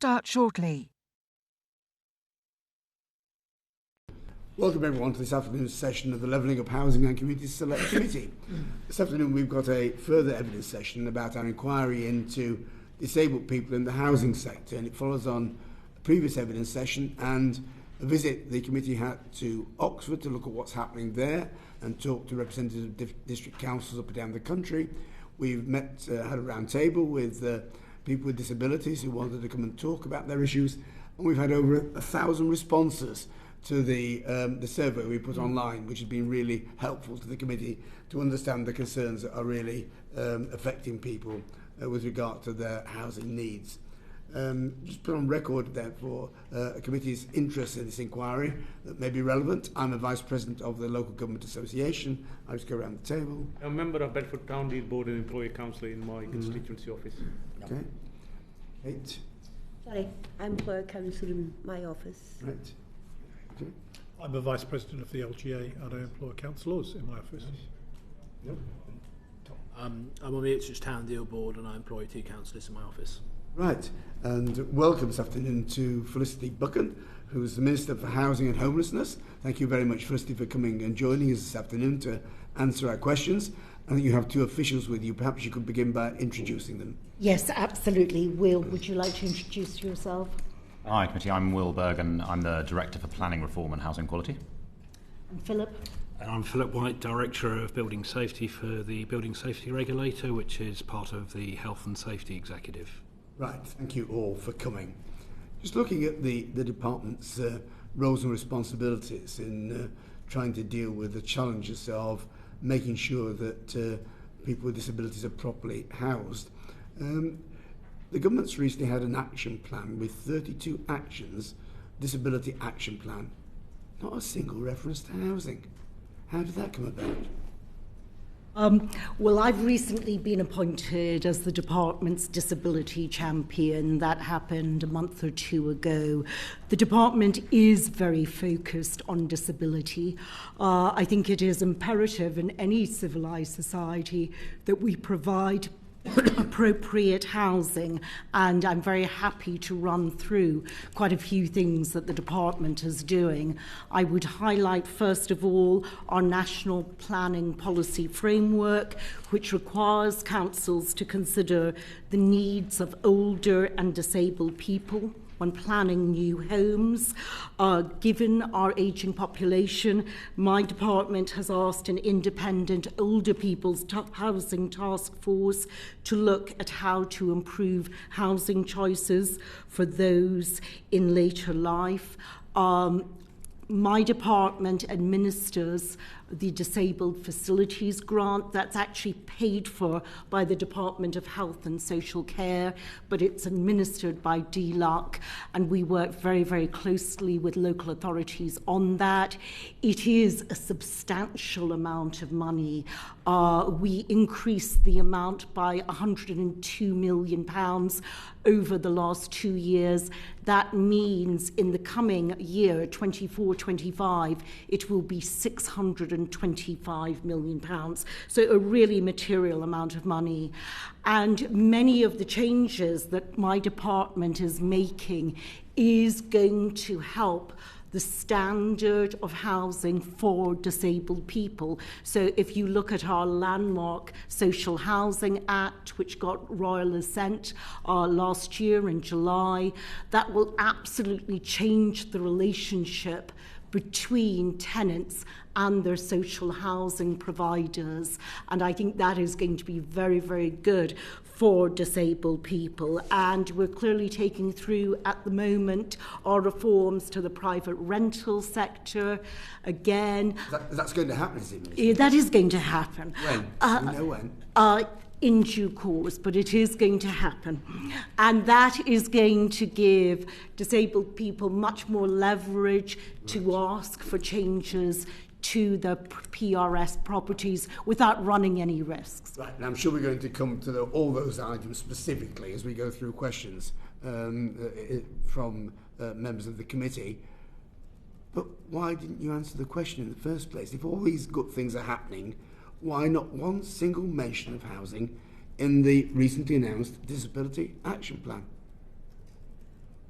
start shortly. Welcome everyone to this afternoon's session of the Levelling Up Housing and Communities Select Committee. This afternoon we've got a further evidence session about our inquiry into disabled people in the housing sector, and it follows on a previous evidence session and a visit the committee had to Oxford to look at what's happening there and talk to representatives of district councils up and down the country. We've had a round table with people with disabilities who wanted to come and talk about their issues, and we've had over 1,000 responses to the survey we put online, which has been really helpful to the committee to understand the concerns that are really affecting people with regard to their housing needs. Just put on record, therefore, a committee's interest in this inquiry that may be relevant. I'm a Vice President of the Local Government Association. I just go around the table. I'm a member of Bedford Town Deed Board and Employee Council in my constituency office. Okay. Right. Sorry, I'm Employer Council in my office. Right. Okay. I'm a Vice President of the LGA and I employ councillors in my office. Yep. I'm on the Ipswich Town Deal Board and I employ 2 councillors in my office. Right, and welcome this afternoon to Felicity Buchan, who's the Minister for Housing and Homelessness. Thank you very much, Felicity, for coming and joining us this afternoon to answer our questions. I think you have 2 officials with you. Perhaps you could begin by introducing them. Yes, absolutely. Will, would you like to introduce yourself? Hi, committee. I'm Will Burgon. I'm the Director for Planning Reform and Housing Quality. And Philip? And I'm Philip White, Director of Building Safety for the Building Safety Regulator, which is part of the Health and Safety Executive. Right, thank you all for coming. Just looking at the department's roles and responsibilities in trying to deal with the challenges of making sure that people with disabilities are properly housed. The government's recently had an action plan with 32 actions, disability action plan, not a single reference to housing. How did that come about? Well, I've recently been appointed as the department's disability champion. That happened a month or 2 ago. The department is very focused on disability. I think it is imperative in any civilised society that we provide appropriate housing, and I'm very happy to run through quite a few things that the department is doing. I would highlight first of all our national planning policy framework, which requires councils to consider the needs of older and disabled people when planning new homes. Given our ageing population, my department has asked an independent older people's housing task force to look at how to improve housing choices for those in later life. My department administers the Disabled Facilities Grant. That's actually paid for by the Department of Health and Social Care, but it's administered by DLUC, and we work very, very closely with local authorities on that. It is a substantial amount of money. We increased the amount by £102 million over the last 2 years. That means in the coming year, 24-25, it will be £625 million. So a really material amount of money. And many of the changes that my department is making is going to help the standard of housing for disabled people. So if you look at our landmark Social Housing Act, which got royal assent last year in July, that will absolutely change the relationship between tenants and their social housing providers. And I think that is going to be very, very good for disabled people. And we're clearly taking through at the moment our reforms to the private rental sector. Again, that's going to happen, is it, Minister? That is going to happen. When? Do you know when? In due course, but it is going to happen. And that is going to give disabled people much more leverage to ask for changes to the PRS properties without running any risks. Right, and I'm sure we're going to come to all those items specifically as we go through questions from members of the committee. But why didn't you answer the question in the first place? If all these good things are happening, why not one single mention of housing in the recently announced Disability Action Plan?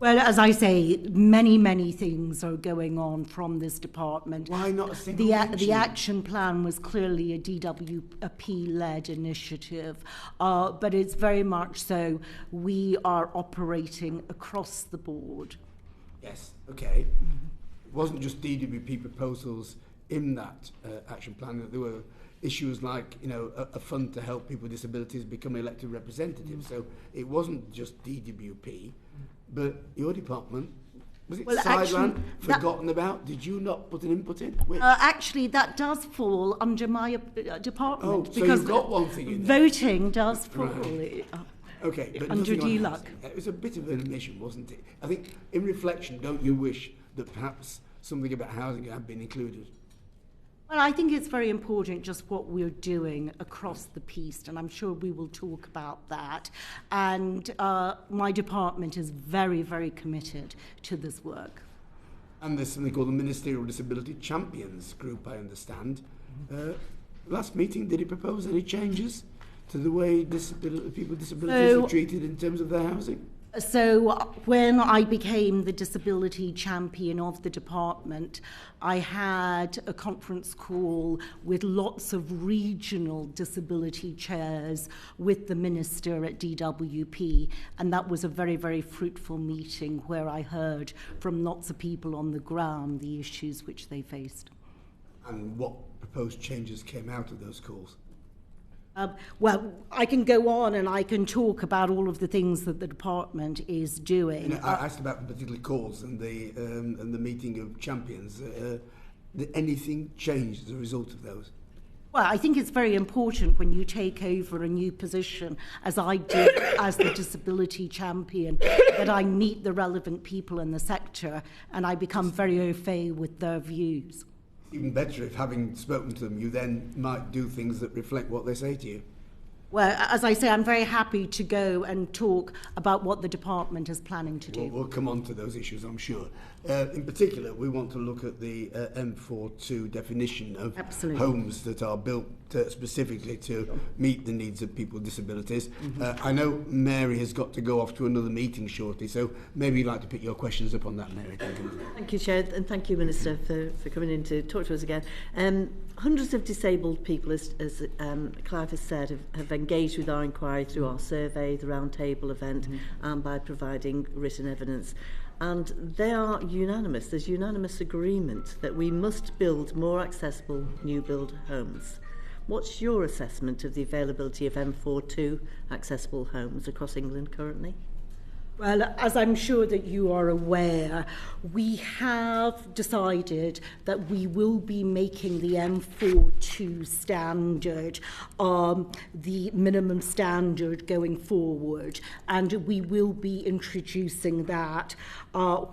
Well, as I say, many things are going on from this department. Why not a single The mention? action plan was clearly a DWP-led initiative, but it's very much so we are operating across the board. Yes, okay. It wasn't just DWP proposals in that action plan. That there were issues like, a fund to help people with disabilities become elected representatives. So it wasn't just DWP, but your department, was it sidelined, forgotten about? Did you not put an input in? Actually, that does fall under my department. Oh, so because you've got one thing in there. voting does fall. Right. Okay, but under nothing on DLUC. housing. It was a bit of an omission, wasn't it? I think, in reflection, don't you wish that perhaps something about housing had been included? Well, I think it's very important just what we're doing across the piece, and I'm sure we will talk about that. And my department is very committed to this work. And there's something called the Ministerial Disability Champions Group, I understand. Last meeting, did it propose any changes to the way people with disabilities are treated in terms of their housing? So when I became the disability champion of the department, I had a conference call with lots of regional disability chairs with the minister at DWP, and that was a very fruitful meeting where I heard from lots of people on the ground the issues which they faced. And what proposed changes came out of those calls? Well, I can go on and I can talk about all of the things that the department is doing. I asked about the particular calls and the meeting of champions. Did anything change as a result of those? Well, I think it's very important when you take over a new position, as I did as the disability champion, that I meet the relevant people in the sector and I become very au fait with their views. Even better if, having spoken to them, you then might do things that reflect what they say to you. Well, as I say, I'm very happy to go and talk about what the department is planning to do. We'll come on to those issues, I'm sure. In particular, we want to look at the M42 definition of homes that are built specifically to meet the needs of people with disabilities. I know Mary has got to go off to another meeting shortly, so maybe you'd like to pick your questions up on that, Mary. Thank you, Chair, and thank you, Minister, for coming in to talk to us again. Hundreds of disabled people, as Clive has said, have engaged with our inquiry through our survey, the roundtable event, and by providing written evidence. And they are unanimous. There's unanimous agreement that we must build more accessible new build homes. What's your assessment of the availability of M42 accessible homes across England currently? Well, as I'm sure that you are aware, we have decided that we will be making the M42 standard the minimum standard going forward, and we will be introducing that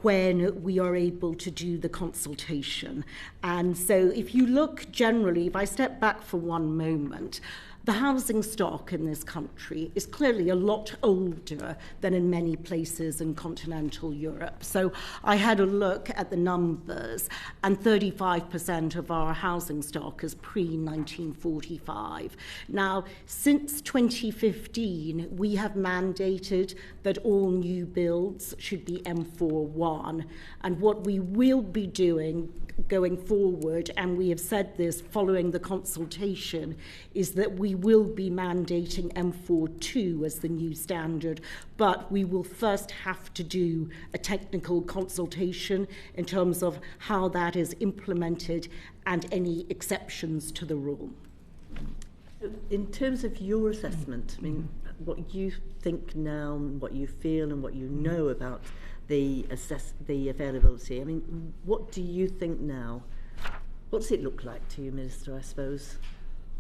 when we are able to do the consultation. And so if you look generally, if I step back for one moment, the housing stock in this country is clearly a lot older than in many places in continental Europe. So I had a look at the numbers, and 35% of our housing stock is pre-1945. Now, since 2015, we have mandated that all new builds should be M41. And what we will be doing going forward, and we have said this following the consultation, is that we will be mandating M42 as the new standard, but we will first have to do a technical consultation in terms of how that is implemented and any exceptions to the rule. In terms of your assessment, I mean, what you think now, and what you feel and what you know about the availability, I mean, what do you think now? What does it look like to you, Minister, I suppose?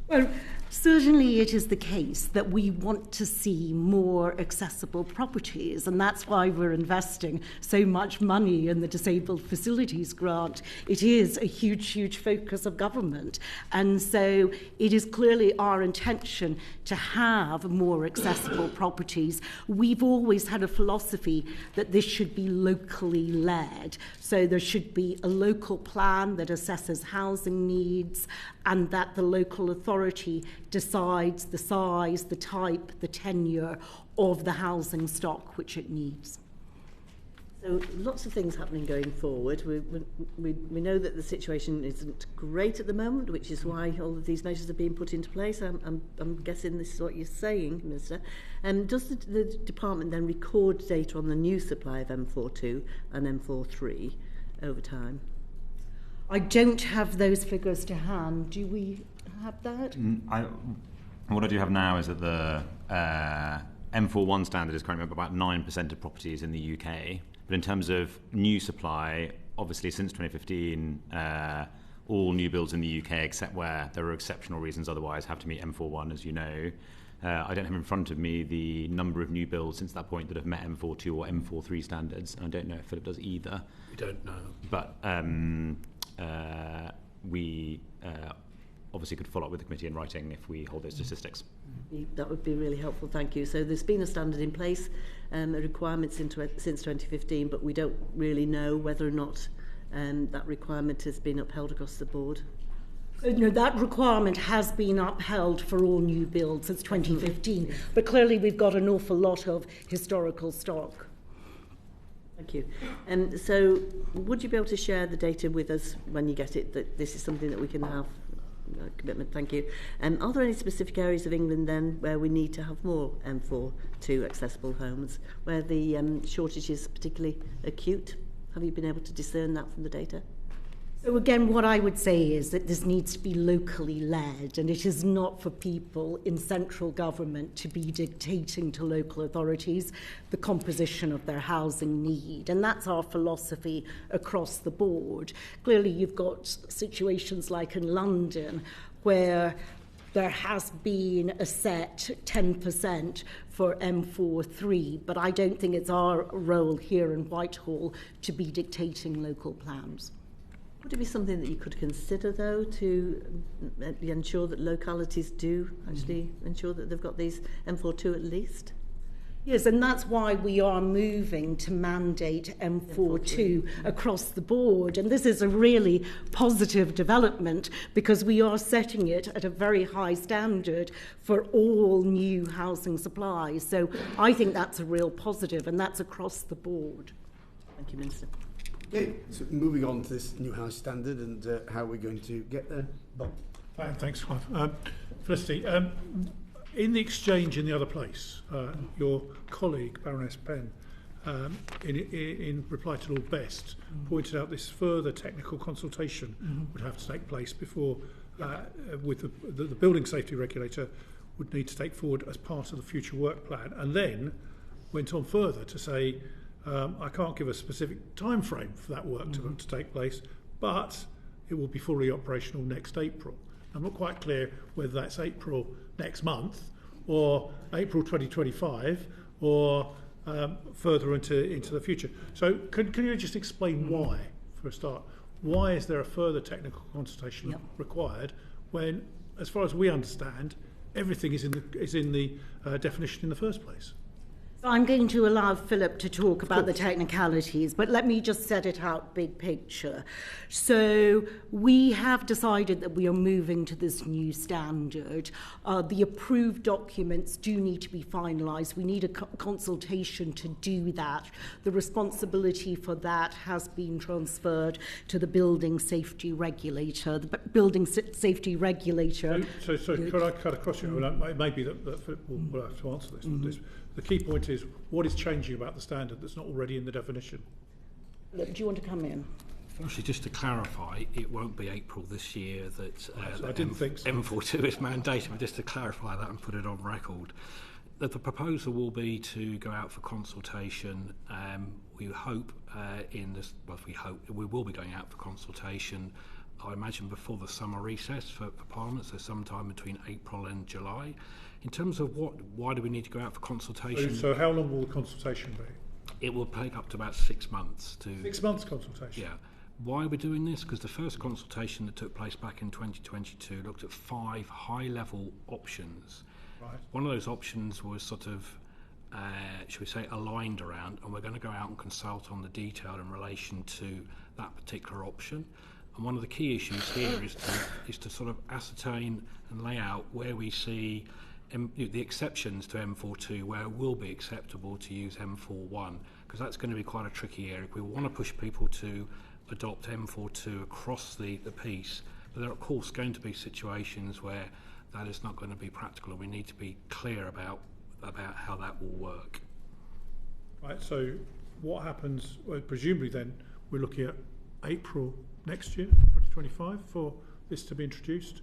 Well, certainly it is the case that we want to see more accessible properties, and that's why we're investing so much money in the Disabled Facilities Grant. It is a huge focus of government, and so it is clearly our intention to have more accessible properties. We've always had a philosophy that this should be locally led, so there should be a local plan that assesses housing needs, and that the local authority decides the size, the type, the tenure of the housing stock which it needs. So lots of things happening going forward. We know that the situation isn't great at the moment, which is why all of these measures are being put into place. I'm guessing this is what you're saying, Minister. Does the department then record data on the new supply of M42 and M43 over time? I don't have those figures to hand. Do we have that? What I do have now is that the M41 standard is currently about 9% of properties in the UK. But in terms of new supply, obviously since 2015, all new builds in the UK, except where there are exceptional reasons otherwise, have to meet M41, as you know. I don't have in front of me the number of new builds since that point that have met M42 or M43 standards. I don't know if Philip does either. We don't know. But we obviously could follow up with the committee in writing if we hold those statistics. That would be really helpful, thank you. So there's been a standard in place, a requirement since 2015, but we don't really know whether or not that requirement has been upheld across the board. No, that requirement has been upheld for all new builds since 2015, but clearly we've got an awful lot of historical stock. Thank you. So would you be able to share the data with us when you get it, that this is something that we can have? Commitment, thank you. Are there any specific areas of England then where we need to have more M42 accessible homes, where the shortage is particularly acute? Have you been able to discern that from the data? So again, what I would say is that this needs to be locally led, and it is not for people in central government to be dictating to local authorities the composition of their housing need. And that's our philosophy across the board. Clearly, you've got situations like in London where there has been a set 10% for M43, but I don't think it's our role here in Whitehall to be dictating local plans. Would it be something that you could consider, though, to ensure that localities do actually ensure that they've got these M42 at least? Yes, and that's why we are moving to mandate M42 across the board. And this is a really positive development because we are setting it at a very high standard for all new housing supplies. So I think that's a real positive, and that's across the board. Thank you, Minister. Okay, so moving on to this new house standard and how we're going to get there. Bob. Thanks, Clive. Felicity, in the exchange in the other place, your colleague, Baroness Penn, in reply to Lord Best, pointed out this further technical consultation would have to take place before, with the building safety regulator would need to take forward as part of the future work plan, and then went on further to say, I can't give a specific time frame for that work to take place, but it will be fully operational next April. I'm not quite clear whether that's April next month or April 2025 or further into the future. So can you just explain why, for a start? Why is there a further technical consultation required when, as far as we understand, everything is in the definition in the first place? So I'm going to allow Philip to talk about the technicalities, but let me just set it out big picture. So we have decided that we are moving to this new standard. The approved documents do need to be finalised. We need a consultation to do that. The responsibility for that has been transferred to the Building Safety Regulator. The Building Safety Regulator... So could I cut across you? It may be that Philip will have to answer this. The key point is, what is changing about the standard that's not already in the definition? Do you want to come in? Firstly, just to clarify, it won't be April this year that So I didn't think so. M42 is mandated, but just to clarify that and put it on record, that the proposal will be to go out for consultation. We hope we will be going out for consultation, I imagine, before the summer recess for Parliament, so sometime between April and July. In terms of why do we need to go out for consultation? So how long will the consultation be? It will take up to about 6 months. 6 months consultation? Yeah. Why are we doing this? Because the first consultation that took place back in 2022 looked at 5 high-level options. Right. One of those options was sort of, shall we say, aligned around, and we're going to go out and consult on the detail in relation to that particular option. And one of the key issues here is to sort of ascertain and lay out where we see the exceptions to M42, where it will be acceptable to use M41, because because that's going to be quite a tricky area. We want to push people to adopt M42 across the piece, but there are of course going to be situations where that is not going to be practical, and we need to be clear about how that will work. Right, so what happens, well, presumably then we're looking at April next year, 2025, for this to be introduced?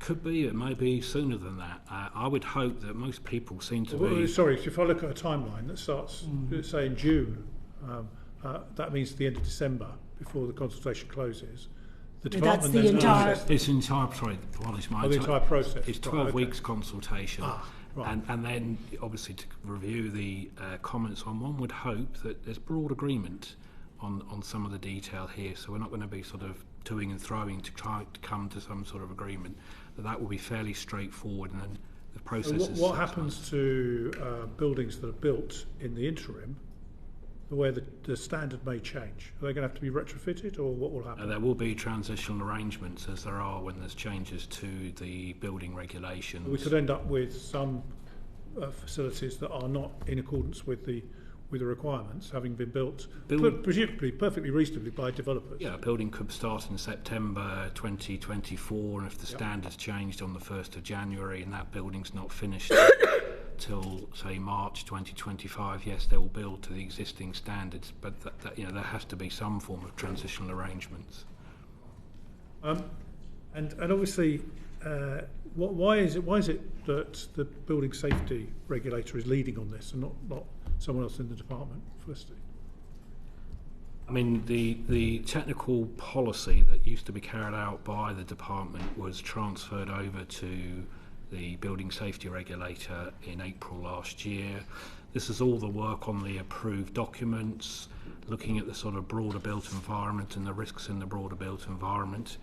Could be, it may be sooner than that. I would hope that most people seem to be... Sorry, if I look at a timeline that starts, say, in June, that means the end of December, before the consultation closes. The department That's the entire... It's entire, sorry, the entire process. It's 12 weeks consultation. Right. And then, obviously, to review the comments on, one would hope that there's broad agreement on some of the detail here, so we're not going to be sort of toing and throwing to try to come to some sort of agreement. That will be fairly straightforward, and then the process is... What happens to buildings that are built in the interim, where the standard may change? Are they going to have to be retrofitted, or what will happen? There will be transitional arrangements, as there are when there's changes to the building regulations. We could end up with some facilities that are not in accordance with the requirements, having been built presumably perfectly reasonably by developers. Yeah, a building could start in September 2024, and if the standards changed on the 1st of January and that building's not finished till, say, March 2025, yes, they will build to the existing standards, but there has to be some form of transitional arrangements. And obviously, why is it that the building safety regulator is leading on this and not someone else in the department? Felicity? I mean, the technical policy that used to be carried out by the department was transferred over to the building safety regulator in April last year. This is all the work on the approved documents, looking at the sort of broader built environment and the risks in the broader built environment.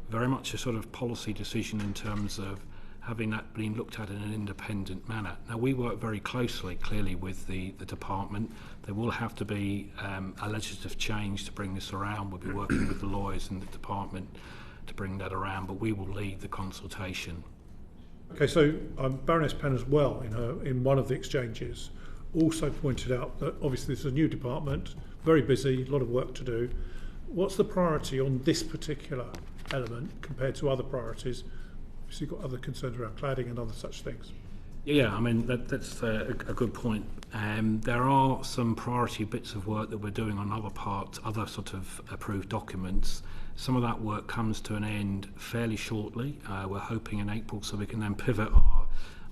Very much a sort of policy decision in terms of having that been looked at in an independent manner. Now, we work very closely, clearly, with the department. There will have to be a legislative change to bring this around. We'll be working with the lawyers in the department to bring that around, but we will lead the consultation. Okay, so Baroness Penn as well, in one of the exchanges, also pointed out that obviously this is a new department, very busy, a lot of work to do. What's the priority on this particular element compared to other priorities? Obviously, you've got other concerns around cladding and other such things. Yeah, I mean, that's a good point. There are some priority bits of work that we're doing on other parts, other sort of approved documents. Some of that work comes to an end fairly shortly. We're hoping in April, so we can then pivot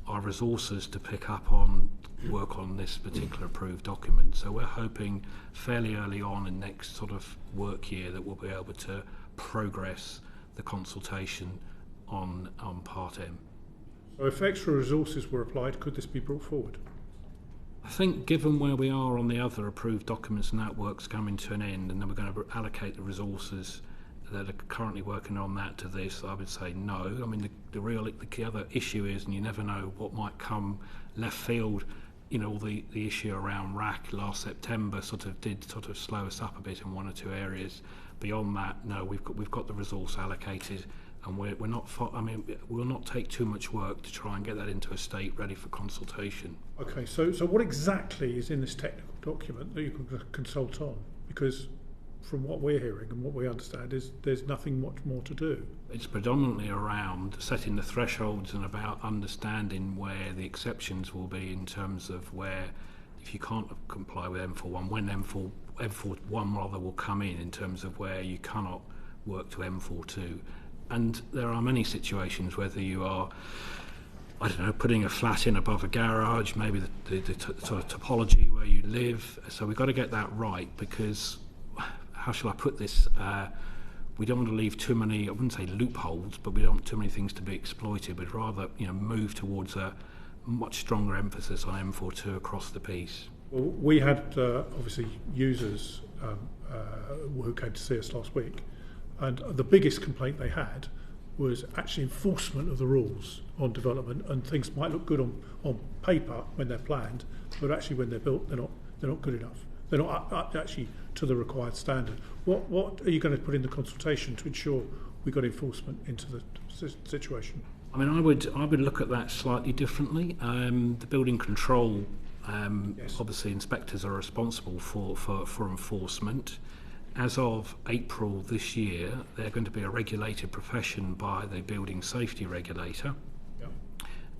our resources to pick up on work on this particular approved document. So we're hoping fairly early on in next sort of work year that we'll be able to progress the consultation on Part M. So if extra resources were applied, could this be brought forward? I think given where we are on the other approved documents and that work's coming to an end, and then we're going to allocate the resources that are currently working on that to this, I would say no. I mean, the other issue is, and you never know what might come left field, you know, the issue around RAC last September did slow us up a bit in one or two areas. Beyond that, no, we've got the resource allocated, and we're not. We'll not take too much work to try and get that into a state ready for consultation. Okay, so what exactly is in this technical document that you can consult on? Because from what we're hearing and what we understand is there's nothing much more to do. It's predominantly around setting the thresholds and about understanding where the exceptions will be in terms of where, if you can't comply with M41, when M41 rather will come in terms of where you cannot work to M42. And there are many situations, whether you are, I don't know, putting a flat in above a garage, maybe the sort of topology where you live. So we've got to get that right, because, how shall I put this, we don't want to leave too many, I wouldn't say loopholes, but we don't want too many things to be exploited, but rather, move towards a much stronger emphasis on M42 across the piece. Well, we had obviously users who came to see us last week, and the biggest complaint they had was actually enforcement of the rules on development, and things might look good on paper when they're planned, but actually when they're built, they're not good enough. They're not up actually to the required standard. What are you going to put in the consultation to ensure we got enforcement into the situation? I mean, I would look at that slightly differently. The building control Yes. Obviously, inspectors are responsible for enforcement. As of April this year, they're going to be a regulated profession by the Building Safety Regulator. Yeah.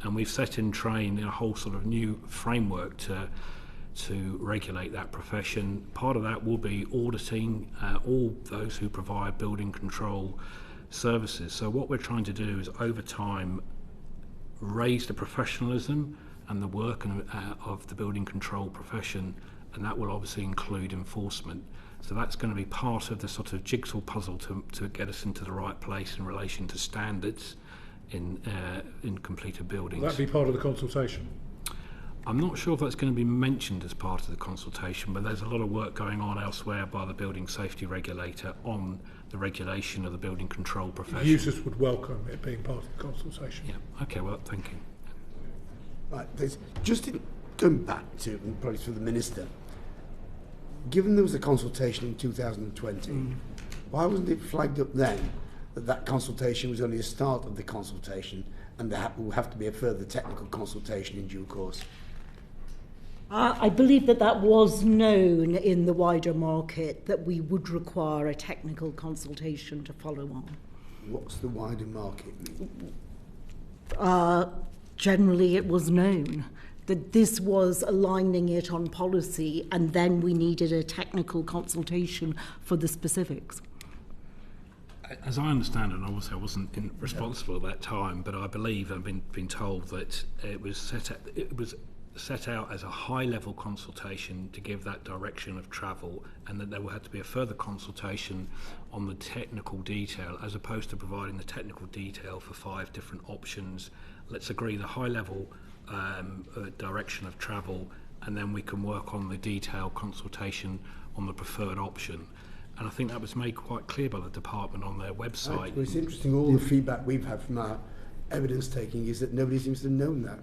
And we've set in train a whole sort of new framework to regulate that profession. Part of that will be auditing all those who provide building control services. So what we're trying to do is, over time, raise the professionalism and the work of the building control profession, and that will obviously include enforcement. So that's going to be part of the sort of jigsaw puzzle to get us into the right place in relation to standards in completed buildings. Will that be part of the consultation? I'm not sure if that's going to be mentioned as part of the consultation, but there's a lot of work going on elsewhere by the Building Safety Regulator on the regulation of the building control profession. Users would welcome it being part of the consultation. Yeah. Okay. Well, thank you. Right, thanks. Just going back to, and probably for the Minister, given there was a consultation in 2020, why wasn't it flagged up then that consultation was only a start of the consultation and there will have to be a further technical consultation in due course? I believe that was known in the wider market, that we would require a technical consultation to follow on. What's the wider market mean? Generally, it was known that this was aligning it on policy, and then we needed a technical consultation for the specifics. As I understand it, and obviously I wasn't responsible at that time, but I believe I've been told that it was set out as a high-level consultation to give that direction of travel, and that there will have to be a further consultation on the technical detail, as opposed to providing the technical detail for 5 different options. Let's agree the high-level direction of travel, and then we can work on the detailed consultation on the preferred option. And I think that was made quite clear by the department on their website. Right. Well, it's interesting, all the feedback we've had from our evidence taking is that nobody seems to have known that.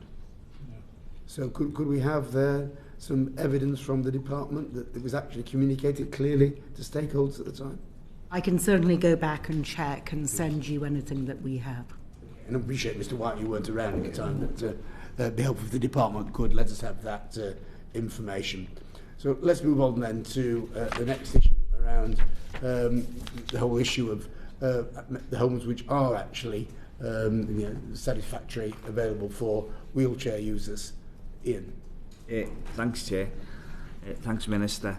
So could we have there some evidence from the department that it was actually communicated clearly to stakeholders at the time? I can certainly go back and check and send you anything that we have. And I appreciate, Mr. White, you weren't around at the time, but it'd be helpful if the department could let us have that information. So let's move on then to the next issue around the whole issue of the homes which are actually satisfactory, available for wheelchair users. Ian. Thanks, Chair. Thanks, Minister.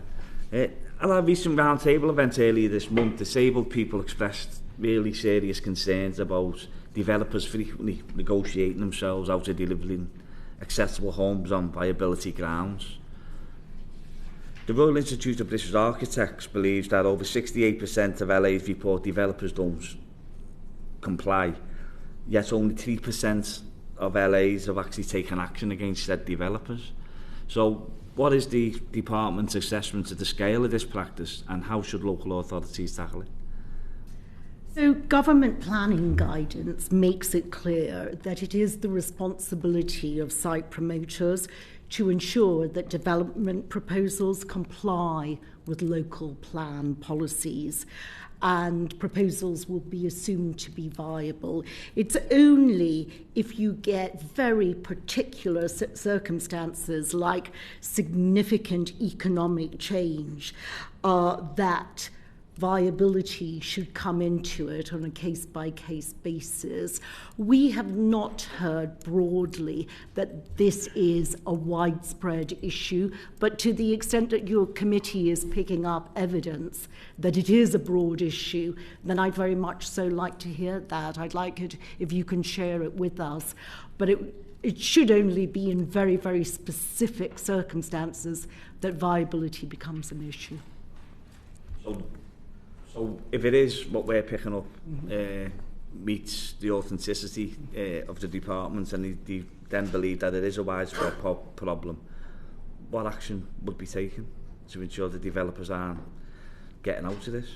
At our recent roundtable event earlier this month, disabled people expressed really serious concerns about developers frequently negotiating themselves out of delivering accessible homes on viability grounds. The Royal Institute of British Architects believes that over 68% of LA's report developers don't comply, yet only 3% of LAs have actually taken action against said developers. So what is the department's assessment of the scale of this practice, and how should local authorities tackle it? So government planning guidance makes it clear that it is the responsibility of site promoters to ensure that development proposals comply with local plan policies, and proposals will be assumed to be viable. It's only if you get very particular circumstances like significant economic change that viability should come into it on a case-by-case basis. We have not heard broadly that this is a widespread issue, but to the extent that your committee is picking up evidence that it is a broad issue, then I'd very much so like to hear that. I'd like it if you can share it with us. But it should only be in very, very specific circumstances that viability becomes an issue. So if it is what we're picking up meets the authenticity of the department, and they then believe that it is a widespread problem, what action would be taken to ensure the developers aren't getting out of this?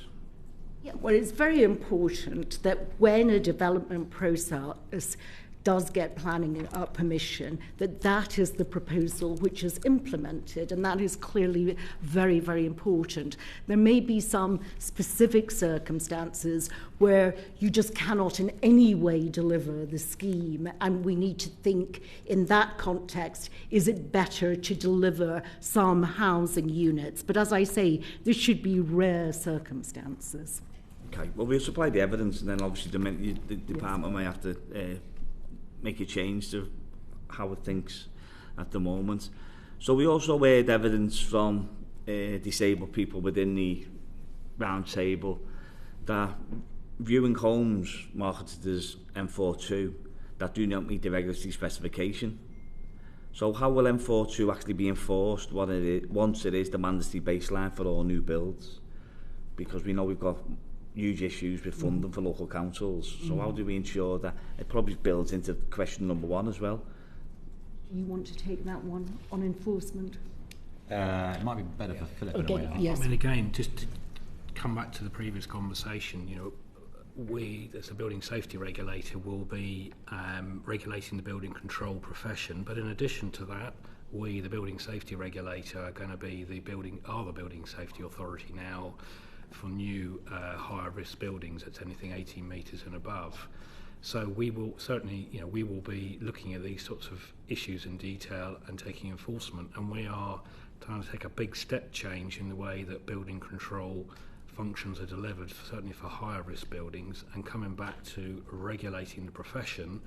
Yeah, well, it's very important that when a development process does get planning permission, that is the proposal which is implemented, and that is clearly very, very important. There may be some specific circumstances where you just cannot in any way deliver the scheme, and we need to think in that context, is it better to deliver some housing units? But as I say, this should be rare circumstances. Okay, well, we'll supply the evidence, and then obviously the department may have to make a change to how it thinks at the moment. So we also heard evidence from disabled people within the round table that viewing homes marketed as M42 that do not meet the regulatory specification. So how will M42 actually be enforced once it is the mandatory baseline for all new builds? Because we know we've got huge issues with funding for local councils. So how do we ensure that it probably builds into question number 1 as well? You want to take that one on enforcement? It might be better for Philip. Okay, yes. I mean, again, just to come back to the previous conversation, you know, we, as a building safety regulator, will be regulating the building control profession. But in addition to that, we, the building safety regulator, are going to be the building safety authority now for new higher risk buildings that's anything 18 metres and above. So we will certainly, you know, we will be looking at these sorts of issues in detail and taking enforcement. And we are trying to take a big step change in the way that building control functions are delivered, certainly for higher risk buildings, and coming back to regulating the profession.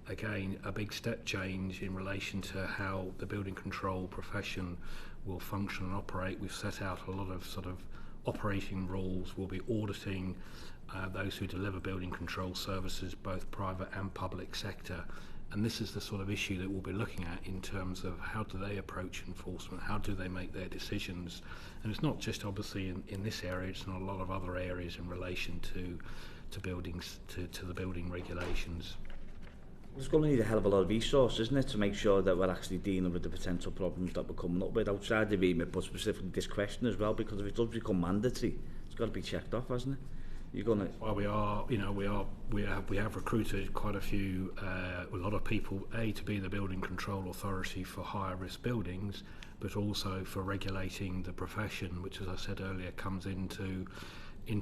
Again, a big step change in relation to how the building control profession will function and operate. We've set out a lot of sort of operating rules. We'll be auditing those who deliver building control services, both private and public sector. And this is the sort of issue that we'll be looking at in terms of how do they approach enforcement, how do they make their decisions. And it's not just obviously in this area, it's in a lot of other areas in relation to buildings, to the building regulations. There's going to need a hell of a lot of resource, isn't it, to make sure that we're actually dealing with the potential problems that we're coming up with outside the remit, but specifically this question as well, because if it does become mandatory, it's got to be checked off, hasn't it? You're going to... Well, we have recruited quite a lot of people, to be the building control authority for higher risk buildings, but also for regulating the profession, which, as I said earlier, comes into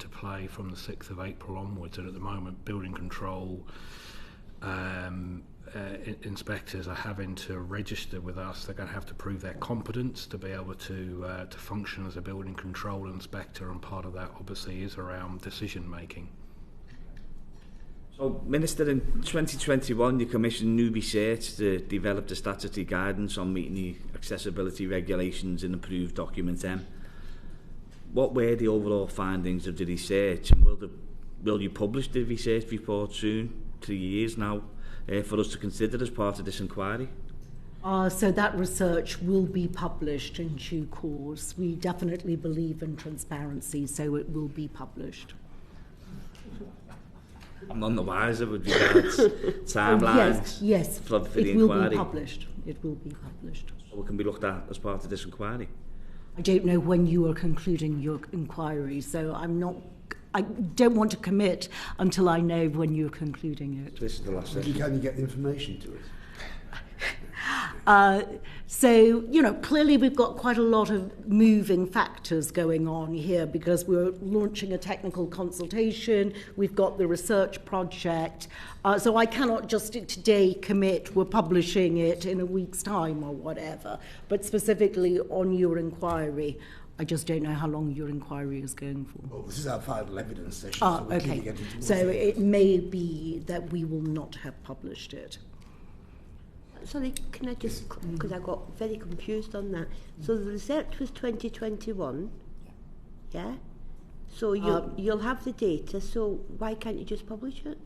play from the 6th of April onwards. And at the moment, building control inspectors are having to register with us. They're going to have to prove their competence to be able to function as a building control inspector, and part of that obviously is around decision making. So, Minister, in 2021 you commissioned new research to develop the statutory guidance on meeting the accessibility regulations in approved document M. What were the overall findings of the research, and will you publish the research report soon, 3 years now, for us to consider as part of this inquiry? So that research will be published in due course. We definitely believe in transparency, so it will be published. I'm none the wiser with regards timelines. Yes, for the it inquiry. will be published. It will be published. So it can be looked at as part of this inquiry. I don't know when you are concluding your inquiry, so I don't want to commit until I know when you're concluding it. This is the last session. Can you get the information to us? So, you know, clearly we've got quite a lot of moving factors going on here, because we're launching a technical consultation, we've got the research project, so I cannot just today commit we're publishing it in a week's time or whatever, but specifically on your inquiry, I just don't know how long your inquiry is going for. Well, this is our final evidence session. Ah, so we're okay. getting towards So the it may be that we will not have published it. Sorry, can I just, because I got very confused on that. So the research was 2021, yeah? So you'll have the data, so why can't you just publish it?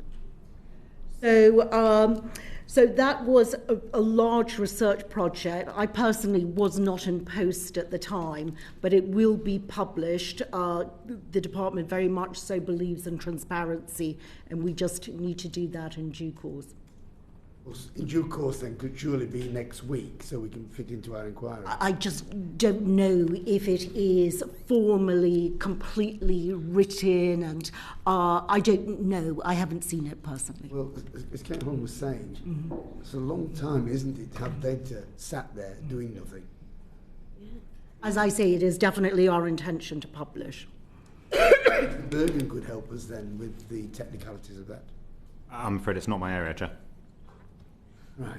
So that was a large research project. I personally was not in post at the time, but it will be published. The department very much so believes in transparency, and we just need to do that in due course. Well, in due course, then, could surely be next week, so we can fit into our inquiry. I just don't know if it is formally, completely written, and I don't know. I haven't seen it personally. Well, as Kate Holm was saying, it's a long time, isn't it, to have data sat there doing nothing? As I say, it is definitely our intention to publish. Burgon could help us then with the technicalities of that. I'm afraid it's not my area, Chair. Right.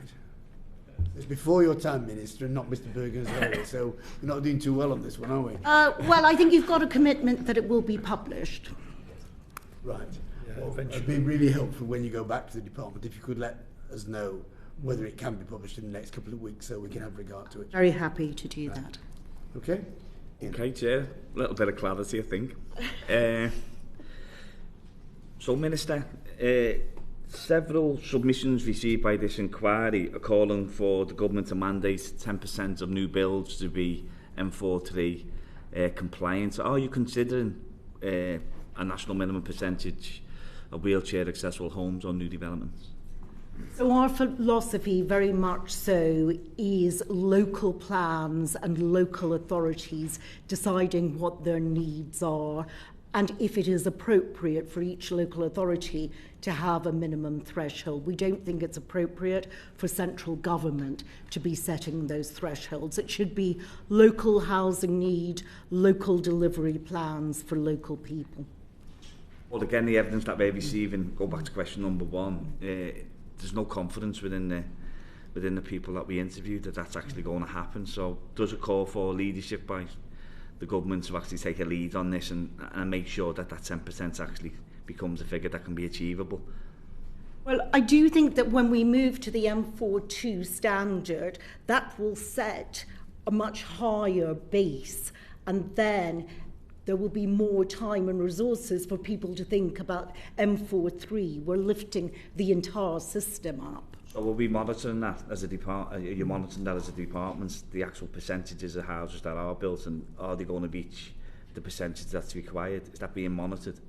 It's before your time, Minister, and not Mr. Burgon's area, so we're not doing too well on this one, are we? Well, I think you've got a commitment that it will be published. Right. Yeah, Well, eventually. it'd be really helpful when you go back to the department if you could let us know whether it can be published in the next couple of weeks so we can have regard to it. Very happy to do that. Okay? Ian. Okay, Chair. A little bit of clarity, I think. So, Minister, several submissions received by this inquiry are calling for the government to mandate 10% of new builds to be M43 compliant. Are you considering a national minimum percentage of wheelchair accessible homes on new developments? So our philosophy very much so is local plans and local authorities deciding what their needs are, and if it is appropriate for each local authority to have a minimum threshold. We don't think it's appropriate for central government to be setting those thresholds. It should be local housing need, local delivery plans for local people. Well, again, the evidence that we're receiving, go back to question number one, there's no confidence within the people that we interviewed that that's actually going to happen. So does it call for leadership by the government to actually take a lead on this and make sure that 10% actually becomes a figure that can be achievable? Well, I do think that when we move to the M42 standard, that will set a much higher base, and then there will be more time and resources for people to think about M43. We're lifting the entire system up. So we'll be monitoring that as a department. You're monitoring that as a department, the actual percentages of houses that are built, and are they going to reach the percentage that's required? Is that being monitored?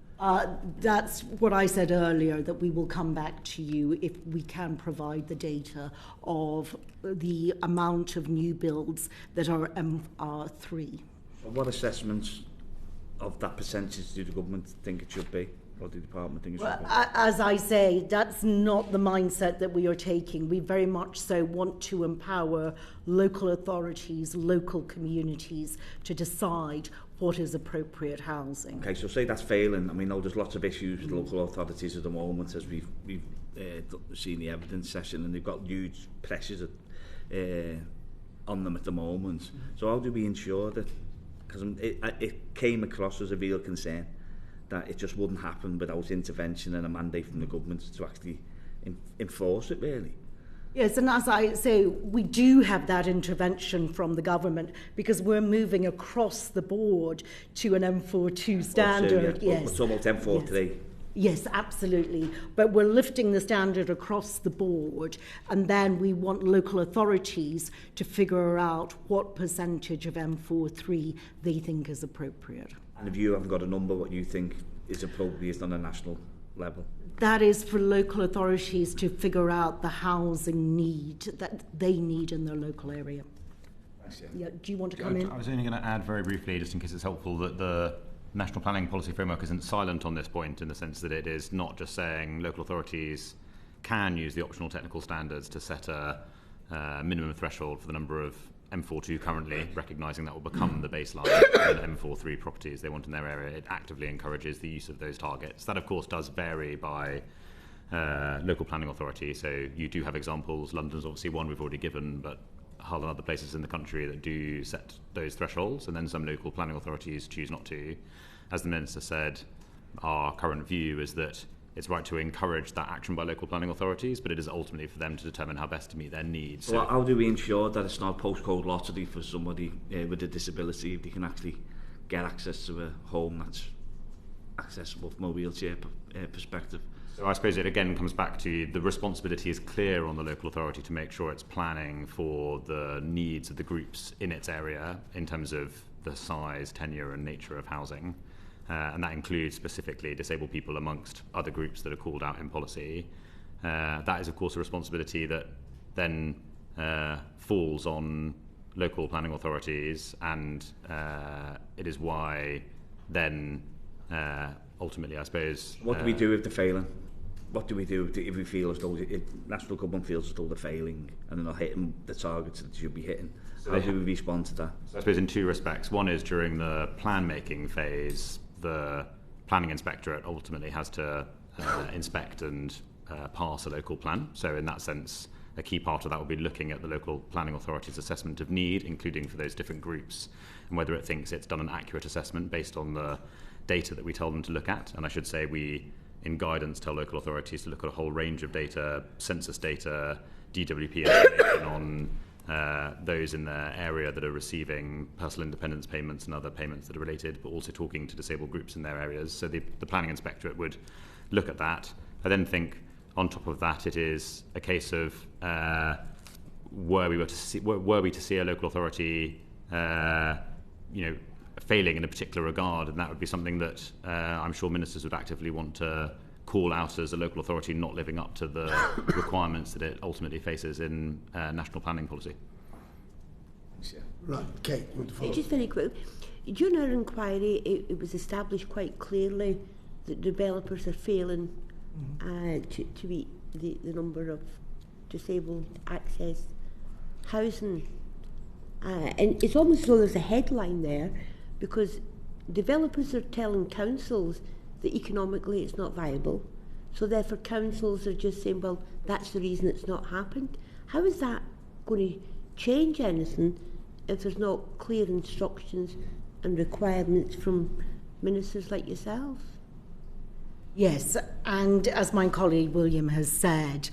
That's what I said earlier, that we will come back to you if we can provide the data of the amount of new builds that are M3. So what assessments of that percentage do the government think it should be, or the department think it should be? As I say, that's not the mindset that we are taking. We very much so want to empower local authorities, local communities to decide what is appropriate housing. Okay, so say that's failing, and we know there's lots of issues with local authorities at the moment, as we've seen the evidence session, and they've got huge pressures on them at the moment. So how do we ensure that, because it came across as a real concern, that it just wouldn't happen without intervention and a mandate from the government to actually enforce it, really? Yes, and as I say, we do have that intervention from the government because we're moving across the board to an M42 standard. Yeah. Yes. We're talking about M43. Yes, absolutely. But we're lifting the standard across the board, and then we want local authorities to figure out what percentage of M43 they think is appropriate. And if you haven't got a number, what you think is appropriate on a national level? That is for local authorities to figure out the housing need that they need in their local area. Yeah, do you want to come in? I was only going to add very briefly, just in case it's helpful, that the National Planning Policy Framework isn't silent on this point, in the sense that it is not just saying local authorities can use the optional technical standards to set a minimum threshold for the number of M42 currently, recognising that will become the baseline for the M43 properties they want in their area. It actively encourages the use of those targets. That, of course, does vary by local planning authority. So you do have examples. London's obviously one we've already given, but Hull and other places in the country that do set those thresholds, and then some local planning authorities choose not to. As the Minister said, our current view is that it's right to encourage that action by local planning authorities, but it is ultimately for them to determine how best to meet their needs. So how do we ensure that it's not a postcode lottery for somebody with a disability, if they can actually get access to a home that's accessible from a wheelchair perspective? So I suppose it again comes back to the responsibility is clear on the local authority to make sure it's planning for the needs of the groups in its area in terms of the size, tenure and nature of housing. And that includes specifically disabled people amongst other groups that are called out in policy. that is, of course, a responsibility that then falls on local planning authorities, and it is why then ultimately, I suppose... What do we do if they're failing? What do we do if we feel as though national government feels as though they're failing and they're not hitting the targets that they should be hitting? How do we respond to that? So I suppose in two respects. One is during the plan-making phase, the planning inspectorate ultimately has to inspect and pass a local plan. So in that sense, a key part of that will be looking at the local planning authority's assessment of need, including for those different groups, and whether it thinks it's done an accurate assessment based on the data that we tell them to look at. And I should say we, in guidance, tell local authorities to look at a whole range of data, census data, DWP information on those in their area that are receiving personal independence payments and other payments that are related, but also talking to disabled groups in their areas. So the planning inspectorate would look at that. I then think on top of that, it is a case of were we to see a local authority, failing in a particular regard, and that would be something that I'm sure ministers would actively want to call out as a local authority not living up to the requirements that it ultimately faces in national planning policy. Right, Kate, you want to follow? Just very quick. During our inquiry, it was established quite clearly that developers are failing to meet the number of disabled access housing. And it's almost as though there's a headline there, because developers are telling councils that economically it's not viable. So therefore councils are just saying, well, that's the reason it's not happened. How is that going to change anything if there's not clear instructions and requirements from ministers like yourself? Yes, and as my colleague William has said,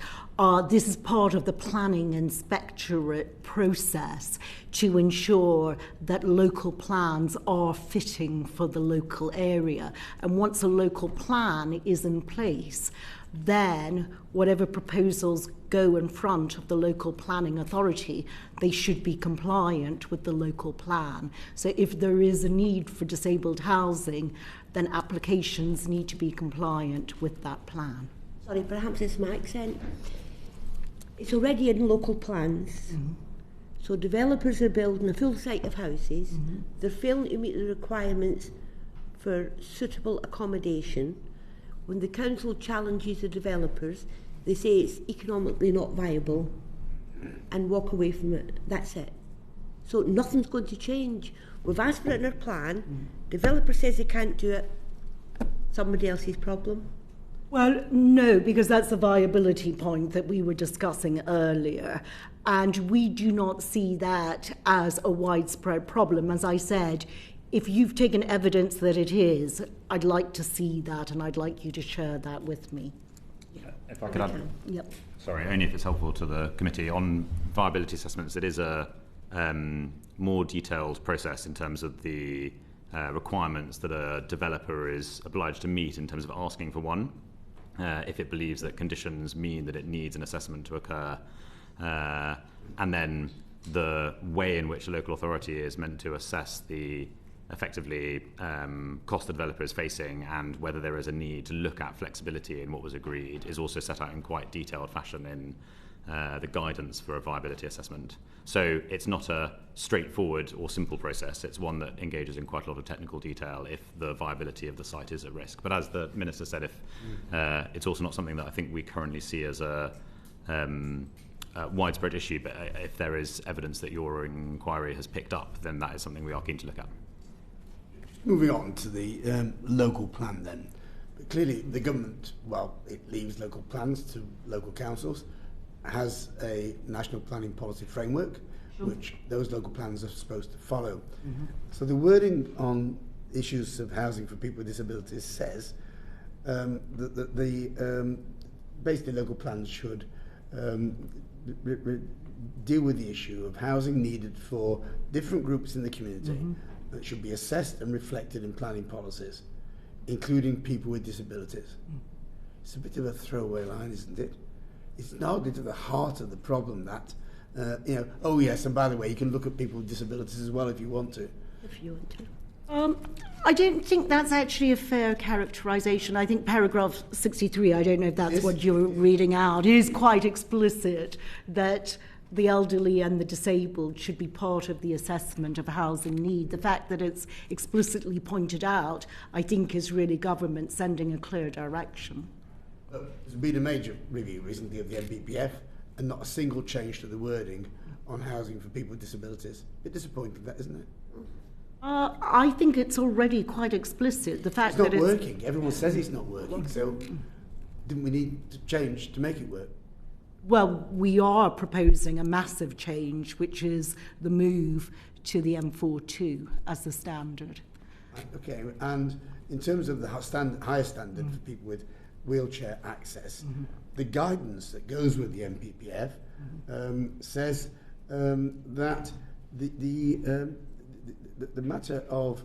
this is part of the planning inspectorate process to ensure that local plans are fitting for the local area. And once a local plan is in place, then whatever proposals go in front of the local planning authority, they should be compliant with the local plan. So if there is a need for disabled housing, then applications need to be compliant with that plan. Sorry, perhaps it's my accent. It's already in local plans. Mm-hmm. So developers are building a full site of houses. Mm-hmm. They're failing to meet the requirements for suitable accommodation. When the council challenges the developers, they say it's economically not viable and walk away from it. That's it. So nothing's going to change. We've asked for it in our plan. Developer says they can't do it. Somebody else's problem. Well, no, because that's the viability point that we were discussing earlier. And we do not see that as a widespread problem. As I said, if you've taken evidence that it is, I'd like to see that, and I'd like you to share that with me. If I could add, yep. Sorry, only if it's helpful to the committee. On viability assessments, it is a more detailed process in terms of the requirements that a developer is obliged to meet in terms of asking for one, if it believes that conditions mean that it needs an assessment to occur. And then the way in which a local authority is meant to assess the effectively cost the developer is facing and whether there is a need to look at flexibility in what was agreed is also set out in quite detailed fashion in the guidance for a viability assessment. So it's not a straightforward or simple process. It's one that engages in quite a lot of technical detail if the viability of the site is at risk. But as the Minister said, if it's also not something that I think we currently see as a widespread issue, but if there is evidence that your inquiry has picked up, then that is something we are keen to look at. Moving on to the local plan then. But clearly the government, well, it leaves local plans to local councils, has a national planning policy framework, which those local plans are supposed to follow. Mm-hmm. So the wording on issues of housing for people with disabilities says that basically local plans should deal with the issue of housing needed for different groups in the community. Mm-hmm. That should be assessed and reflected in planning policies, including people with disabilities. It's a bit of a throwaway line, isn't it? It's not getting to the heart of the problem that, oh yes, and by the way, you can look at people with disabilities as well if you want to. If you want to. I don't think that's actually a fair characterisation. I think paragraph 63, I don't know if that's what you're reading out, is quite explicit that the elderly and the disabled should be part of the assessment of housing need. The fact that it's explicitly pointed out, I think, is really government sending a clear direction. There's been a major review recently of the MPPF and not a single change to the wording on housing for people with disabilities. A bit disappointing, that, isn't it? I think it's already quite explicit. The fact it's not that working. Everyone says it's not working, so didn't we need to change to make it work? Well, we are proposing a massive change, which is the move to the M42 as the standard. Okay, and in terms of the higher standard for people with wheelchair access, the guidance that goes with the MPPF says that the matter of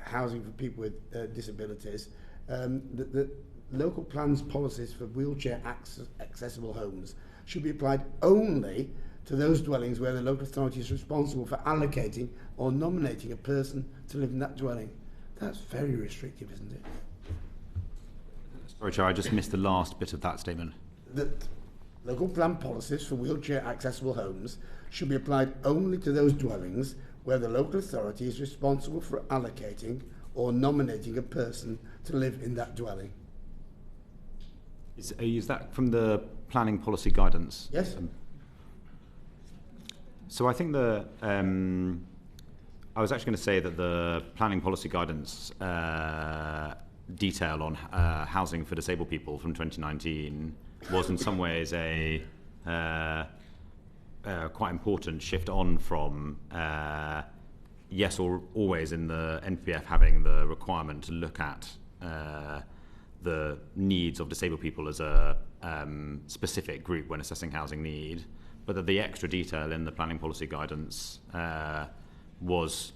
housing for people with disabilities, the local plans policies for wheelchair accessible homes should be applied only to those dwellings where the local authority is responsible for allocating or nominating a person to live in that dwelling. That's very restrictive, isn't it? Sorry, Chair, I just missed the last bit of that statement. That local plan policies for wheelchair accessible homes should be applied only to those dwellings where the local authority is responsible for allocating or nominating a person to live in that dwelling. Is that from the planning policy guidance? Yes. So I think I was actually going to say that the planning policy guidance detail on housing for disabled people from 2019 was in some ways a quite important shift on from yes, or always in the NPF having the requirement to look at the needs of disabled people as a specific group when assessing housing need, but that the extra detail in the planning policy guidance was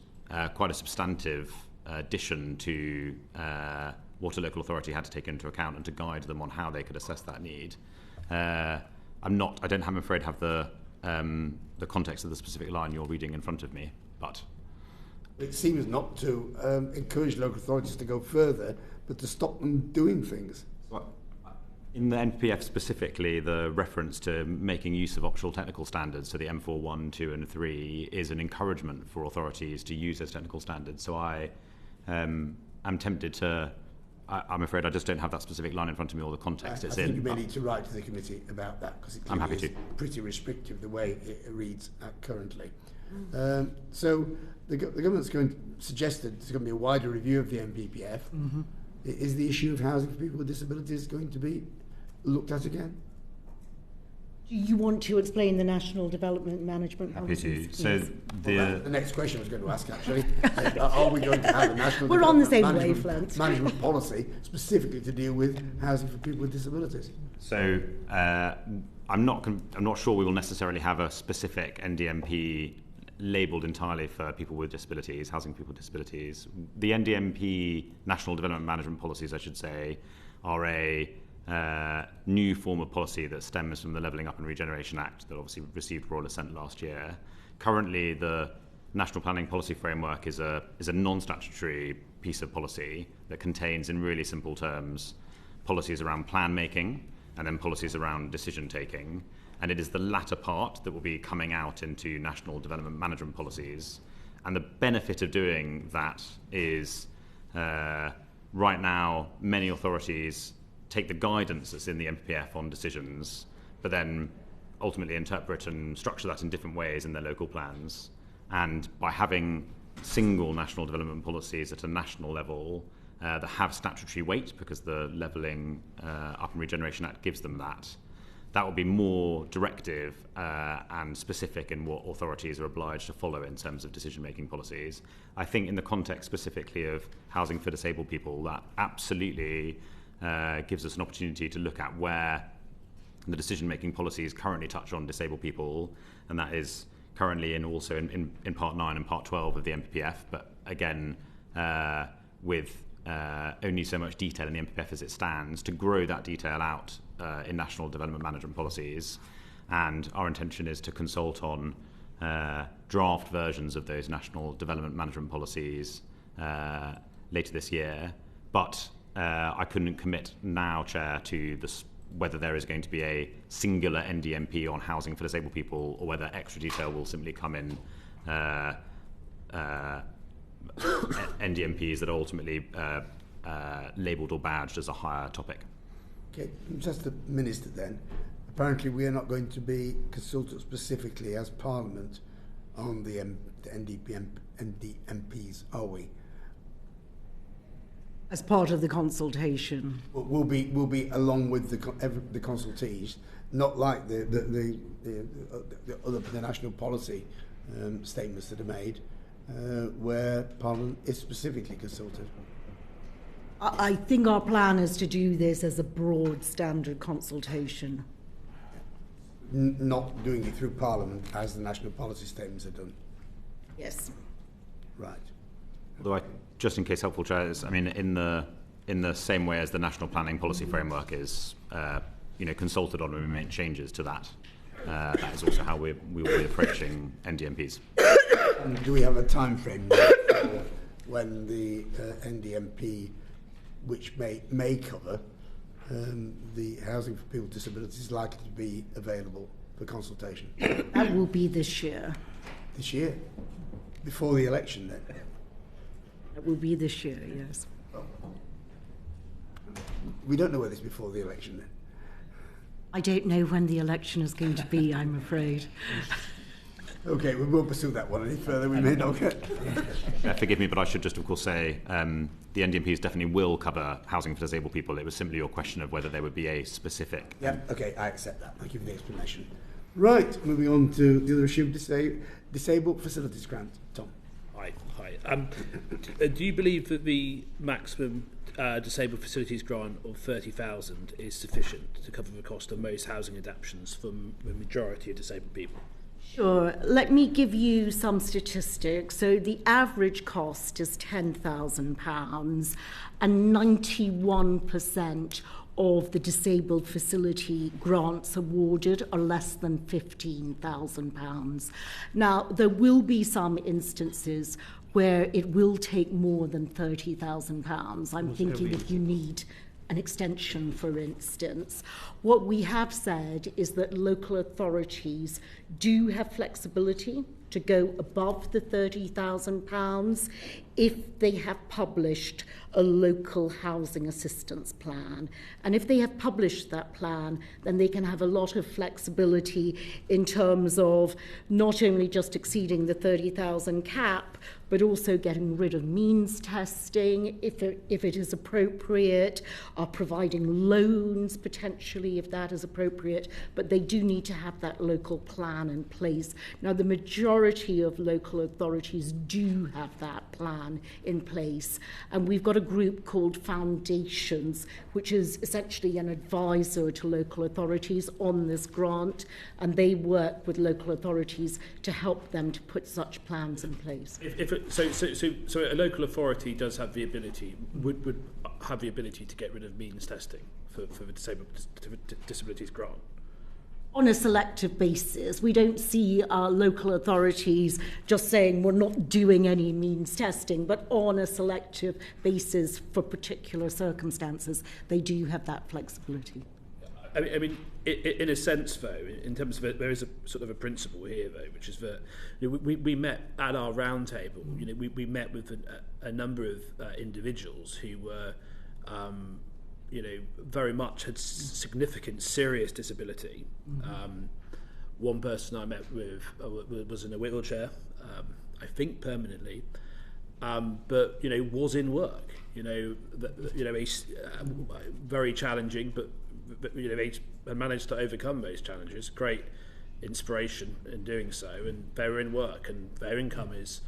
quite a substantive addition to what a local authority had to take into account and to guide them on how they could assess that need. I don't, I'm afraid, have the context of the specific line you're reading in front of me, but it seems not to encourage local authorities to go further, but to stop them doing things. In the NPF specifically, the reference to making use of optional technical standards, so the M4, 1, 2 and 3, is an encouragement for authorities to use those technical standards. So I am tempted to, I'm afraid I just don't have that specific line in front of me or the context it's in. I think you may need to write to the committee about that, because it I'm happy is pretty restrictive the way it reads currently. So the government's suggested there's going to be a wider review of the MPPF. Is the issue of housing for people with disabilities going to be looked at again? Do you want to explain the National Development Management Policy? Happy to. So the next question I was going to ask, actually, are we going to have a National We're on the same Development wavelength. Management policy specifically to deal with housing for people with disabilities? So I'm not sure we will necessarily have a specific NDMP labelled entirely for people with disabilities, housing for people with disabilities. The NDMP, National Development Management Policies, I should say, are a new form of policy that stems from the Levelling Up and Regeneration Act that obviously received royal assent last year. Currently, the National Planning Policy Framework is a non-statutory piece of policy that contains, in really simple terms, policies around plan making and then policies around decision taking. And it is the latter part that will be coming out into national development management policies. And the benefit of doing that is right now many authorities take the guidance that's in the MPF on decisions, but then ultimately interpret and structure that in different ways in their local plans. And by having single national development policies at a national level that have statutory weight, because the Levelling Up and Regeneration Act gives them that will be more directive and specific in what authorities are obliged to follow in terms of decision-making policies. I think in the context specifically of housing for disabled people, that absolutely gives us an opportunity to look at where the decision-making policies currently touch on disabled people, and that is currently also in Part 9 and Part 12 of the MPPF, but again, with only so much detail in the MPPF as it stands, to grow that detail out in national development management policies. And our intention is to consult on draft versions of those national development management policies later this year. But I couldn't commit now, Chair, to this, whether there is going to be a singular NDMP on housing for disabled people, or whether extra detail will simply come in NDMPs that are ultimately labelled or badged as a higher topic. Okay, just the Minister then. Apparently we are not going to be consulted specifically as Parliament on the NDMPs, are we? As part of the consultation. We'll be along with the consultees, not like the national policy statements that are made, where Parliament is specifically consulted. I think our plan is to do this as a broad standard consultation. Not doing it through Parliament as the national policy statements are done. Yes. Right. Although, just in case helpful, Chair, I mean, in the same way as the National Planning Policy Framework is, consulted on when we make changes to that, that is also how we will be approaching NDMPs. And do we have a time frame for when the NDMP, which may cover the housing for people with disabilities, is likely to be available for consultation? That will be this year. This year? Before the election, then? That will be this year, yes. We don't know whether it's before the election, then? I don't know when the election is going to be, I'm afraid. Okay, we won't pursue that one any further. We may not get... Forgive me, but I should just, of course, say the NDMPs definitely will cover housing for disabled people. It was simply your question of whether there would be a specific... Yeah, okay, I accept that. Thank you for the explanation. Right, moving on to the other issue of disabled facilities grant. Tom. Hi. Do you believe that the maximum disabled facilities grant of 30,000 is sufficient to cover the cost of most housing adaptations for the majority of disabled people? Sure. Let me give you some statistics. So the average cost is £10,000 and 91% of the disabled facility grants awarded are less than £15,000. Now, there will be some instances where it will take more than £30,000. I'm thinking if you need an extension, for instance. What we have said is that local authorities do have flexibility to go above the £30,000 if they have published a local housing assistance plan. And if they have published that plan, then they can have a lot of flexibility in terms of not only just exceeding the 30,000 cap, but also getting rid of means testing if it is appropriate, providing loans potentially if that is appropriate, but they do need to have that local plan in place. Now, the majority of local authorities do have that plan in place, and we've got a group called Foundations, which is essentially an advisor to local authorities on this grant, and they work with local authorities to help them to put such plans in place. So a local authority does have the ability, would have the ability to get rid of means testing for the disabilities grant? On a selective basis. We don't see our local authorities just saying we're not doing any means testing, but on a selective basis for particular circumstances, they do have that flexibility. I mean, in a sense, though, in terms of it, there is a sort of a principle here, though, which is that we met at our roundtable. We met with a number of individuals who were, very much had significant, serious disability. One person I met with was in a wheelchair, I think permanently, but was in work. Very challenging, but they managed to overcome those challenges. Great inspiration in doing so, and they were in work, and their income is,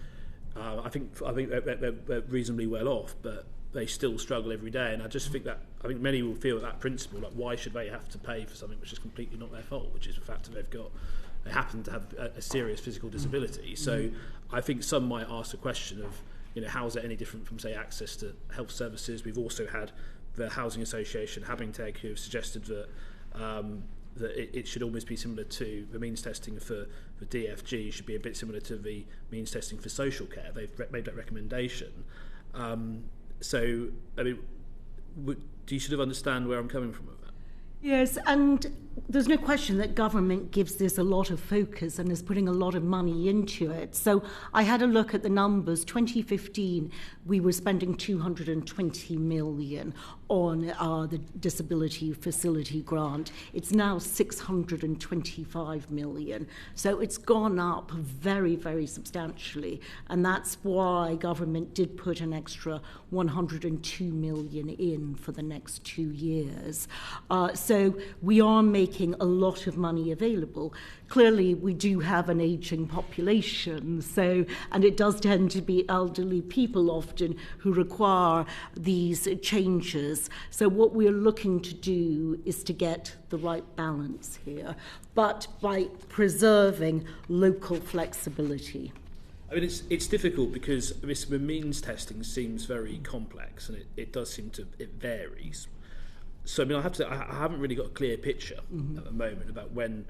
I think they're reasonably well off, but they still struggle every day. And I think many will feel that principle, like why should they have to pay for something which is completely not their fault, which is the fact that they happen to have a serious physical disability. So I think some might ask the question of, how is it any different from, say, access to health services? We've also had the Housing Association, Habingtag, who have suggested that it should almost be similar to the means testing for DFG, should be a bit similar to the means testing for social care. They've made that recommendation. So, I mean, do you sort of understand where I'm coming from with that? Yes, and there's no question that government gives this a lot of focus and is putting a lot of money into it. So I had a look at the numbers. 2015, we were spending 220 million on the disability facility grant. It's now 625 million. So it's gone up very, very substantially. And that's why government did put an extra 102 million in for the next 2 years. So we are making a lot of money available. Clearly, we do have an aging population, and it does tend to be elderly people often who require these changes. So what we're looking to do is to get the right balance here, but by preserving local flexibility. I mean, it's difficult because the means testing seems very complex, and it does seem to, it varies. So I mean, I haven't really got a clear picture at the moment about when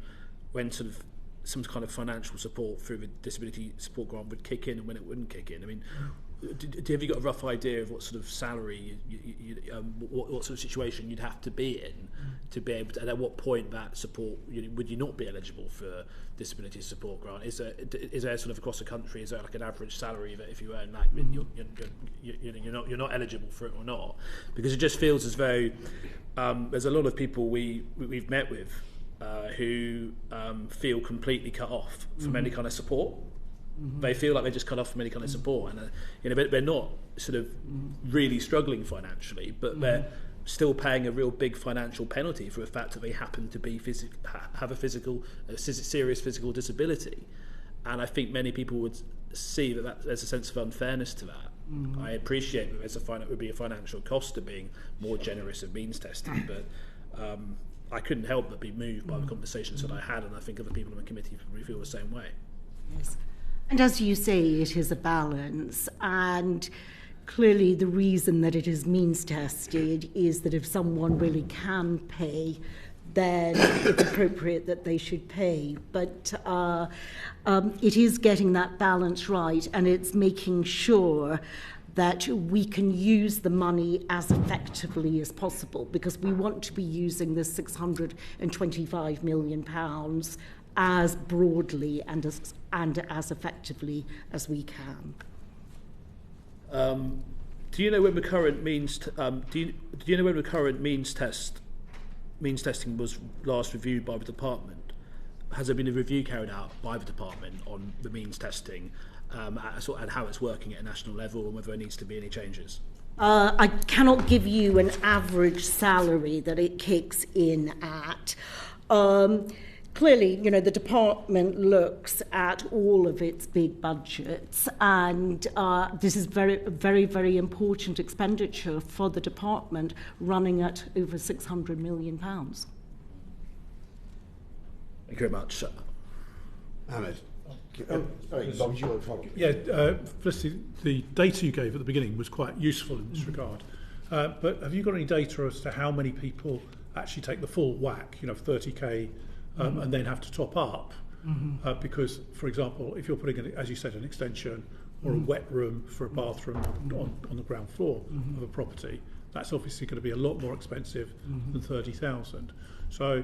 sort of some kind of financial support through the disability support grant would kick in and when it wouldn't kick in. I mean, have you got a rough idea of what sort of salary, what sort of situation you'd have to be in to be able to, and at what point that support would you not be eligible for disability support grant? Is there sort of across the country, is there like an average salary that if you earn that you're not eligible for it or not? Because it just feels as though there's a lot of people we've met with who feel completely cut off from any kind of support. They feel like they're just cut off from any kind of support, and they're not sort of really struggling financially, but they're still paying a real big financial penalty for the fact that they happen to be have a serious physical disability. And I think many people would see that there's a sense of unfairness to that. I appreciate that it would be a financial cost to being more generous of means testing, but I couldn't help but be moved by the conversations that I had, and I think other people in the committee probably feel the same way. Yes. And as you say, it is a balance, and clearly the reason that it is means tested is that if someone really can pay, then it's appropriate that they should pay. But it is getting that balance right, and it's making sure that we can use the money as effectively as possible, because we want to be using the £625 million as broadly and as effectively as we can. Do you know when the current means means testing was last reviewed by the department? Has there been a review carried out by the department on the means testing and how it's working at a national level, and whether there needs to be any changes? I cannot give you an average salary that it kicks in at. Clearly, the department looks at all of its big budgets, and this is very, very, very important expenditure for the department, running at over £600 million. Thank you very much. Ahmed. Sorry, Bob, you want to follow? Yeah, Felicity, the data you gave at the beginning was quite useful in this regard. But have you got any data as to how many people actually take the full whack, 30k, and then have to top up? Because, for example, if you're putting, as you said, an extension or a wet room for a bathroom on the ground floor of a property, that's obviously going to be a lot more expensive than 30,000. So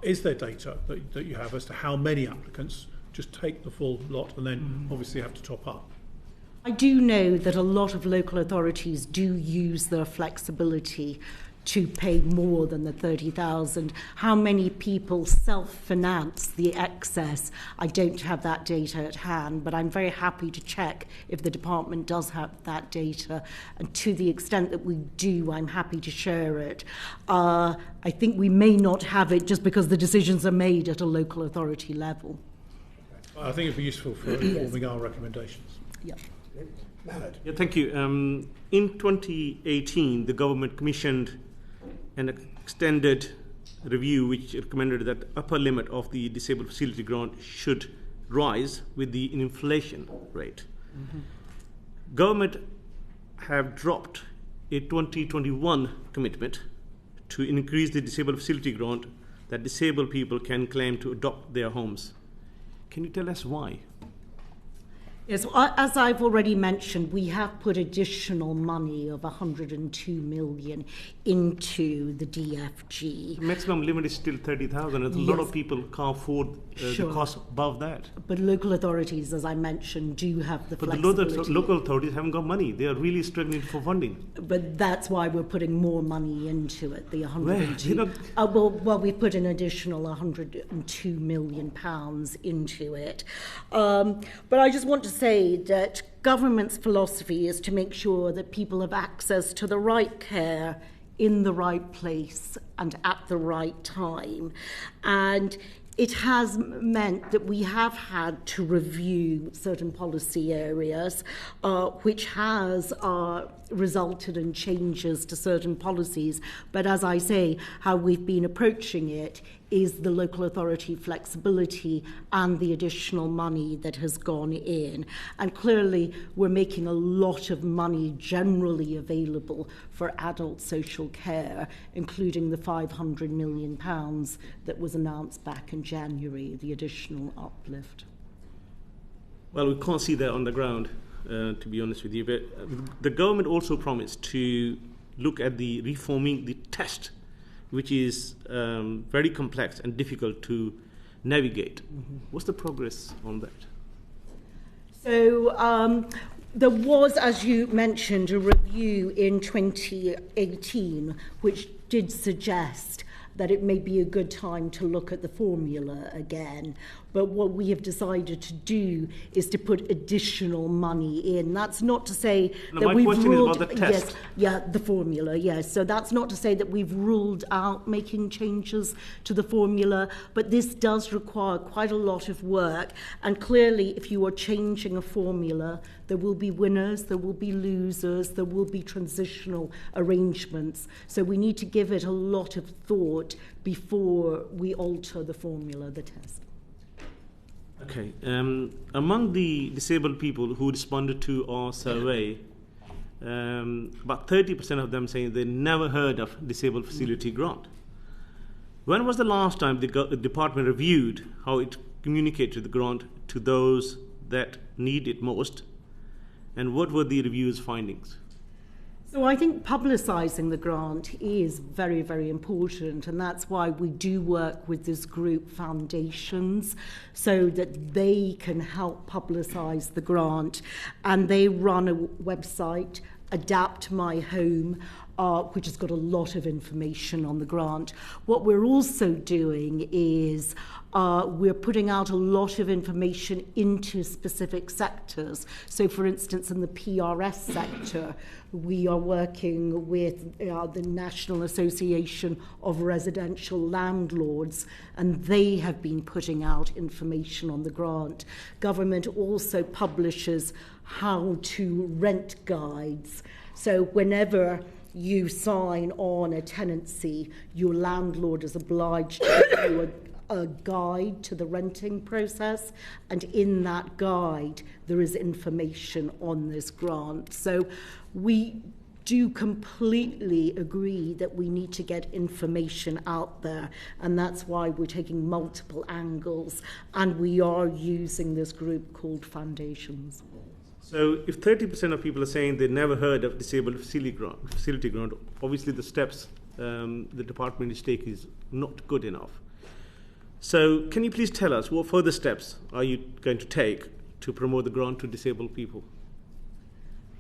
is there data that you have as to how many applicants just take the full lot and then obviously have to top up? I do know that a lot of local authorities do use their flexibility to pay more than the 30,000. How many people self-finance the excess? I don't have that data at hand, but I'm very happy to check if the department does have that data. And to the extent that we do, I'm happy to share it. I think we may not have it just because the decisions are made at a local authority level. I think it'd be useful for informing our recommendations. Yeah. Yeah, thank you. In 2018, the government commissioned an extended review which recommended that upper limit of the disabled facility grant should rise with the inflation rate. Government have dropped a 2021 commitment to increase the disabled facility grant that disabled people can claim to adopt their homes. Can you tell us why? Yes, as I've already mentioned, we have put additional money of 102 million into the DFG. The maximum limit is still 30,000. A lot of people can't afford the cost above that. But local authorities, as I mentioned, do have the but flexibility. But the local authorities haven't got money. They are really struggling for funding. But that's why we're putting more money into it, the 102. Well, we put an additional 102 million pounds into it. But I just want to say that government's philosophy is to make sure that people have access to the right care in the right place and at the right time. And it has meant that we have had to review certain policy areas, which has resulted in changes to certain policies. But as I say, how we've been approaching it is the local authority flexibility and the additional money that has gone in. And clearly, we're making a lot of money generally available for adult social care, including the £500 million that was announced back in January, the additional uplift. Well, we can't see that on the ground, to be honest with you. But the government also promised to look at the reforming the test, which is very complex and difficult to navigate. What's the progress on that? So there was, as you mentioned, a review in 2018 which did suggest that it may be a good time to look at the formula again. But what we have decided to do is to put additional money in. That's not to say that we've ruled... My question is about the test. Yes, the formula, yes. So that's not to say that we've ruled out making changes to the formula, but this does require quite a lot of work. And clearly, if you are changing a formula, there will be winners, there will be losers, there will be transitional arrangements. So we need to give it a lot of thought before we alter the formula, the test. Okay. Among the disabled people who responded to our survey, about 30% of them saying they never heard of disabled facility grant. When was the last time the department reviewed how it communicated the grant to those that need it most, and what were the review's findings? So I think publicising the grant is very, very important, and that's why we do work with this group Foundations so that they can help publicise the grant. And they run a website, Adapt My Home, which has got a lot of information on the grant. What we're also doing is we're putting out a lot of information into specific sectors. So, for instance, in the PRS sector, we are working with the National Association of Residential Landlords, and they have been putting out information on the grant. Government also publishes how to rent guides. So whenever you sign on a tenancy, your landlord is obliged to give you a guide to the renting process, and in that guide there is information on this grant. So we do completely agree that we need to get information out there, and that's why we're taking multiple angles, and we are using this group called Foundations. So if 30% of people are saying they never heard of disabled facility grant, obviously the steps the department is taking is not good enough. So can you please tell us what further steps are you going to take to promote the grant to disabled people?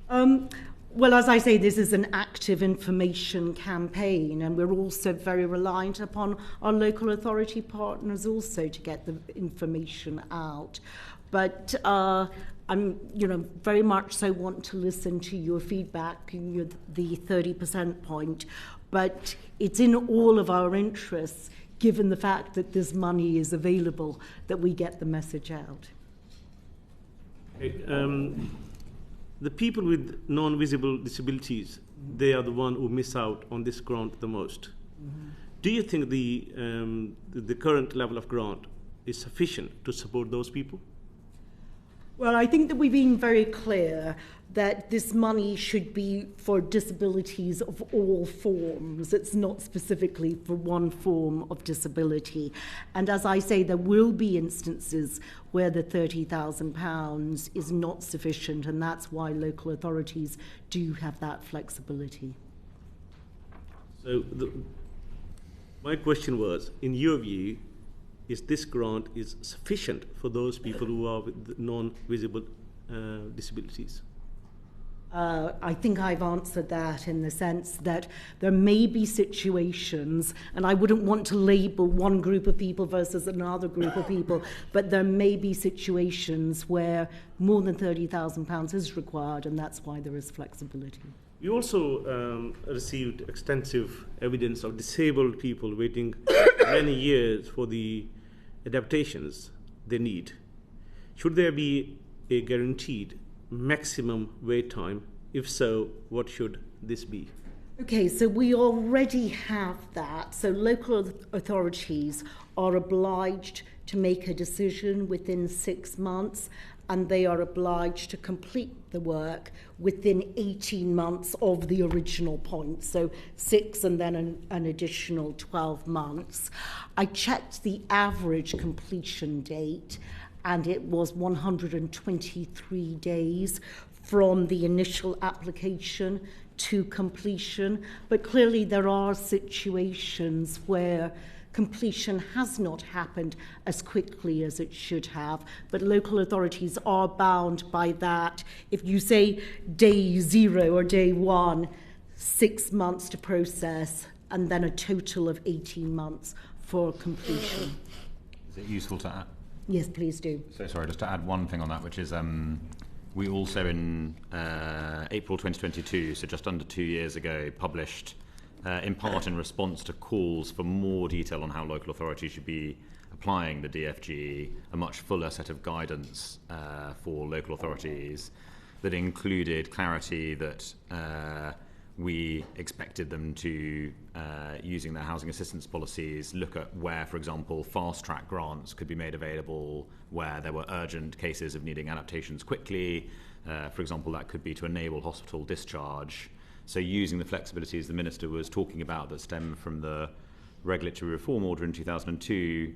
Well, as I say, this is an active information campaign, and we're also very reliant upon our local authority partners also to get the information out. But I'm, very much so want to listen to your feedback, the 30% point. But it's in all of our interests, given the fact that this money is available, that we get the message out. Okay, the people with non-visible disabilities, they are the ones who miss out on this grant the most. Mm-hmm. Do you think the current level of grant is sufficient to support those people? Well, I think that we've been very clear that this money should be for disabilities of all forms. It's not specifically for one form of disability. And as I say, there will be instances where the £30,000 is not sufficient, and that's why local authorities do have that flexibility. So my question was, in your view, is this grant is sufficient for those people who are with non-visible disabilities? I think I've answered that in the sense that there may be situations, and I wouldn't want to label one group of people versus another group of people, but there may be situations where more than £30,000 is required, and that's why there is flexibility. We also received extensive evidence of disabled people waiting many years for the adaptations they need. Should there be a guaranteed maximum wait time? If so, what should this be? Okay, so we already have that. So local authorities are obliged to make a decision within 6 months, and they are obliged to complete the work within 18 months of the original point. So 6 and then an additional 12 months. I checked the average completion date, and it was 123 days from the initial application to completion. But clearly there are situations where completion has not happened as quickly as it should have, but local authorities are bound by that. If you say day 0 or day 1, 6 months to process, and then a total of 18 months for completion. Is it useful to add? Yes, please do. So sorry, just to add one thing on that, which is we also in April 2022, so just under 2 years ago, published in part in response to calls for more detail on how local authorities should be applying the DFG, a much fuller set of guidance for local authorities that included clarity that we expected them to, using their housing assistance policies, look at where, for example, fast-track grants could be made available, where there were urgent cases of needing adaptations quickly. For example, that could be to enable hospital discharge. So using the flexibilities the Minister was talking about that stem from the Regulatory Reform Order in 2002,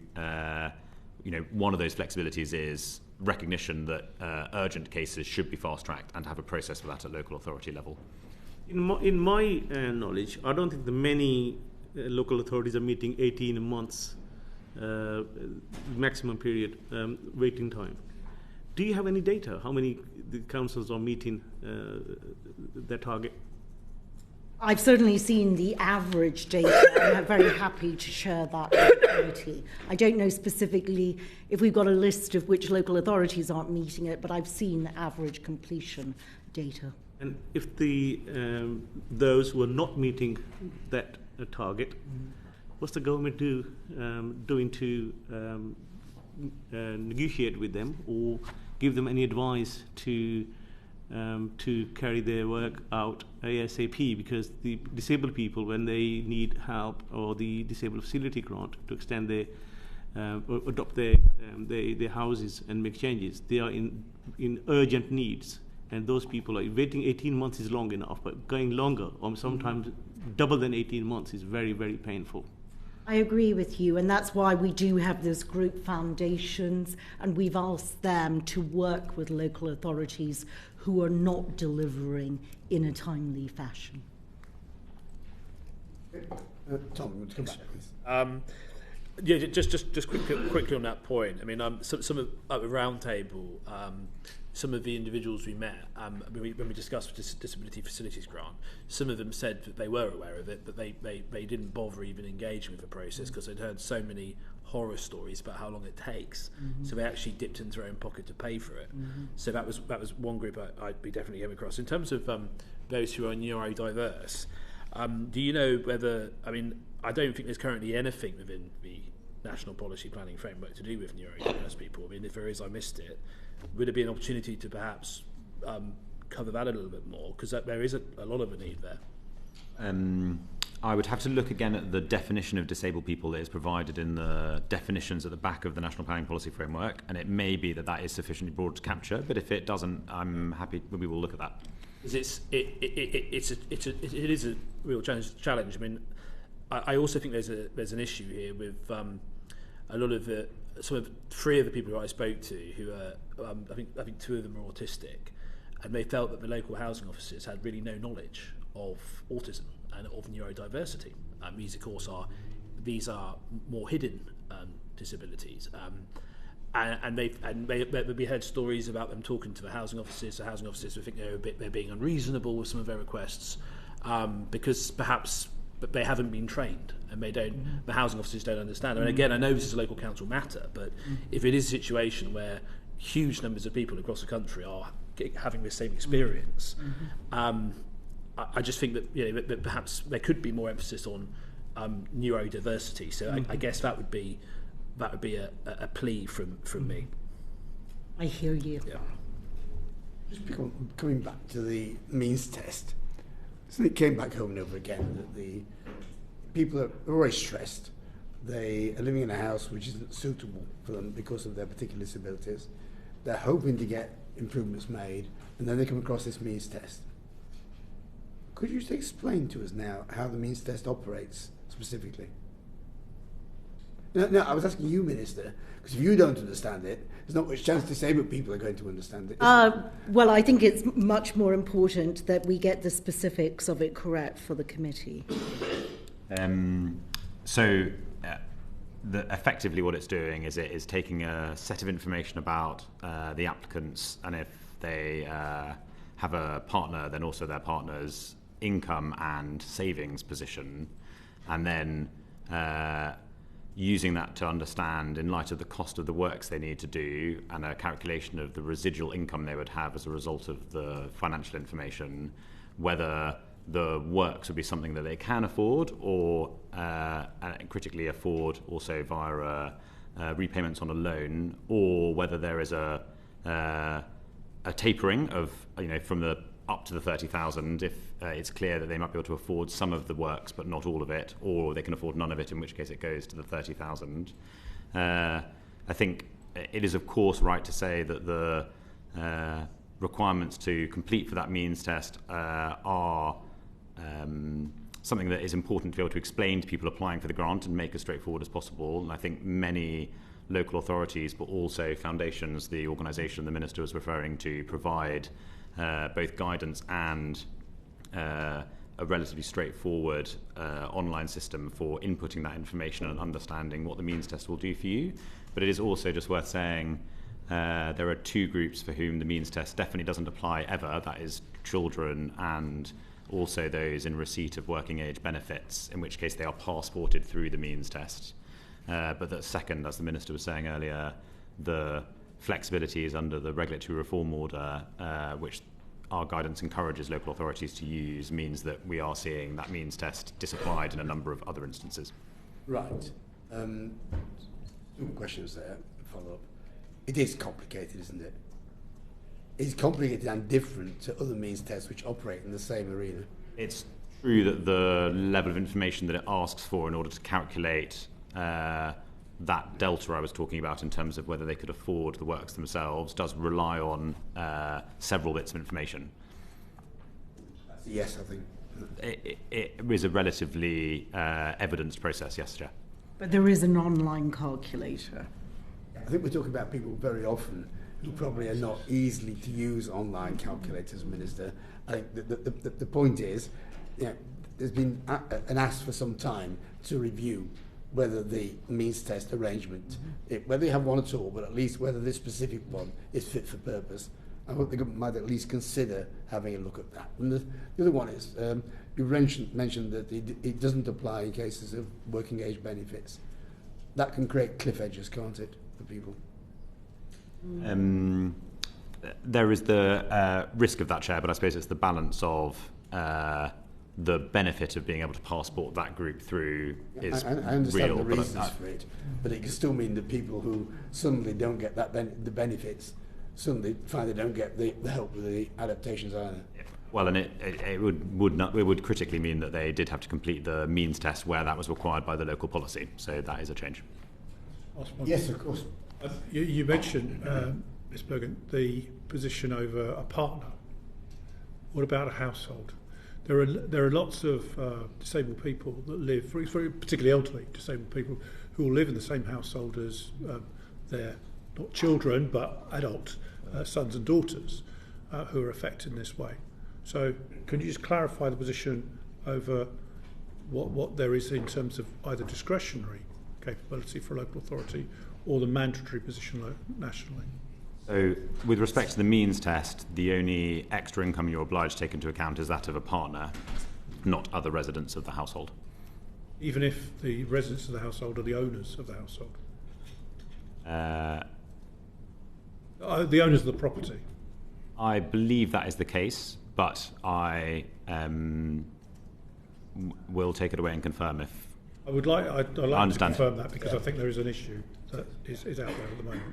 one of those flexibilities is recognition that urgent cases should be fast-tracked and have a process for that at local authority level. In my knowledge, I don't think that many local authorities are meeting 18 months maximum period waiting time. Do you have any data? How many the councils are meeting their target? I've certainly seen the average data, and I'm very happy to share that with the committee. I don't know specifically if we've got a list of which local authorities aren't meeting it, but I've seen the average completion data. And if the those who are not meeting that target, what's the government doing to negotiate with them or give them any advice to carry their work out ASAP? Because the disabled people, when they need help or the disabled facility grant to extend their or adopt their houses and make changes, they are in urgent needs. And those people are waiting 18 months is long enough, but going longer or sometimes double than 18 months is very, very painful. I agree with you, and that's why we do have those group foundations, and we've asked them to work with local authorities who are not delivering in a timely fashion. Tom, you want to come back, please? Yeah, just quickly on that point. I mean, some of at the round table, some of the individuals we met, when we discussed the Disability Facilities Grant, some of them said that they were aware of it, but they didn't bother even engaging with the process because they'd heard so many horror stories about how long it takes. So they actually dipped into their own pocket to pay for it. So that was one group we definitely came across. In terms of those who are neurodiverse, do you know whether, I mean, I don't think there's currently anything within the National Policy Planning Framework to do with neurodiverse people. I mean, if there is, I missed it. Would there be an opportunity to perhaps cover that a little bit more? Because there is a lot of a need there. I would have to look again at the definition of disabled people that is provided in the definitions at the back of the National Planning Policy Framework, and it may be that that is sufficiently broad to capture, but if it doesn't, I'm happy, we will look at that. It is a real challenge. I mean, I also think there's an issue here with a lot of the sort of three of the people who I spoke to who are I think two of them are autistic, and they felt that the local housing officers had really no knowledge of autism and of neurodiversity. These, of course, these are more hidden disabilities. And we heard stories about them talking to the housing officers. The housing officers would think they're being unreasonable with some of their requests because perhaps they haven't been trained and the housing officers don't understand. And again, I know this is a local council matter, but if it is a situation where huge numbers of people across the country are having the same experience, I just think that perhaps there could be more emphasis on neurodiversity. So I guess that would be a plea from me. I hear you. Yeah. Just coming back to the means test, it came back home and over again that the people are always stressed. They are living in a house which isn't suitable for them because of their particular disabilities. They're hoping to get improvements made, and then they come across this means test. Could you just explain to us now how the means test operates specifically? No, I was asking you, Minister, because if you don't understand it, there's not much chance disabled people are going to understand it. Well, I think it's much more important that we get the specifics of it correct for the committee. Effectively what it's doing is it is taking a set of information about the applicants, and if they have a partner, then also their partner's income and savings position, and then using that to understand, in light of the cost of the works they need to do and a calculation of the residual income they would have as a result of the financial information, whether the works would be something that they can afford or critically afford also via repayments on a loan, or whether there is a tapering of, from the up to the 30,000 if it's clear that they might be able to afford some of the works but not all of it, or they can afford none of it, in which case it goes to the 30,000. I think it is of course right to say that the requirements to complete for that means test are something that is important to be able to explain to people applying for the grant and make as straightforward as possible. And I think many local authorities, but also foundations, the organisation the Minister was referring to, provide both guidance and a relatively straightforward online system for inputting that information and understanding what the means test will do for you. But it is also just worth saying there are two groups for whom the means test definitely doesn't apply ever. That is children and also those in receipt of working age benefits, in which case they are passported through the means test. But that second, as the Minister was saying earlier, the flexibilities under the Regulatory Reform Order, which our guidance encourages local authorities to use, means that we are seeing that means test disapplied in a number of other instances. Right. Two questions there, follow up. It is complicated, isn't it? It's complicated and different to other means tests which operate in the same arena. It's true that the level of information that it asks for in order to calculate that delta I was talking about in terms of whether they could afford the works themselves does rely on several bits of information. Yes, I think. It is a relatively evidenced process, yes, Chair. But there is an online calculator. I think we're talking about people very often who probably are not easily to use online calculators, Minister. I think the point is, there's been an ask for some time to review whether the means test arrangement, whether you have one at all, but at least whether this specific one is fit for purpose. I hope the government might at least consider having a look at that. And the other one is, you mentioned that it doesn't apply in cases of working age benefits. That can create cliff edges, can't it, for people? There is the risk of that, Chair, but I suppose it's the balance of the benefit of being able to passport that group through is I understand real. The reasons for it, but it can still mean that people who suddenly don't get that the benefits suddenly find they don't get the help with the adaptations either. Well, and it would critically mean that they did have to complete the means test where that was required by the local policy. So that is a change. Yes, of course. You mentioned, Ms. Burgon, the position over a partner. What about a household? There are lots of disabled people that live, particularly elderly disabled people, who will live in the same household as their not children but adult sons and daughters who are affected in this way. So can you just clarify the position over what there is in terms of either discretionary capability for a local authority or the mandatory position nationally? So with respect to the means test, the only extra income you're obliged to take into account is that of a partner, not other residents of the household. Even if the residents of the household are the owners of the household? The owners of the property? I believe that is the case, but I will take it away and confirm if... I'd like to confirm that because I think there is an issue that is out there at the moment.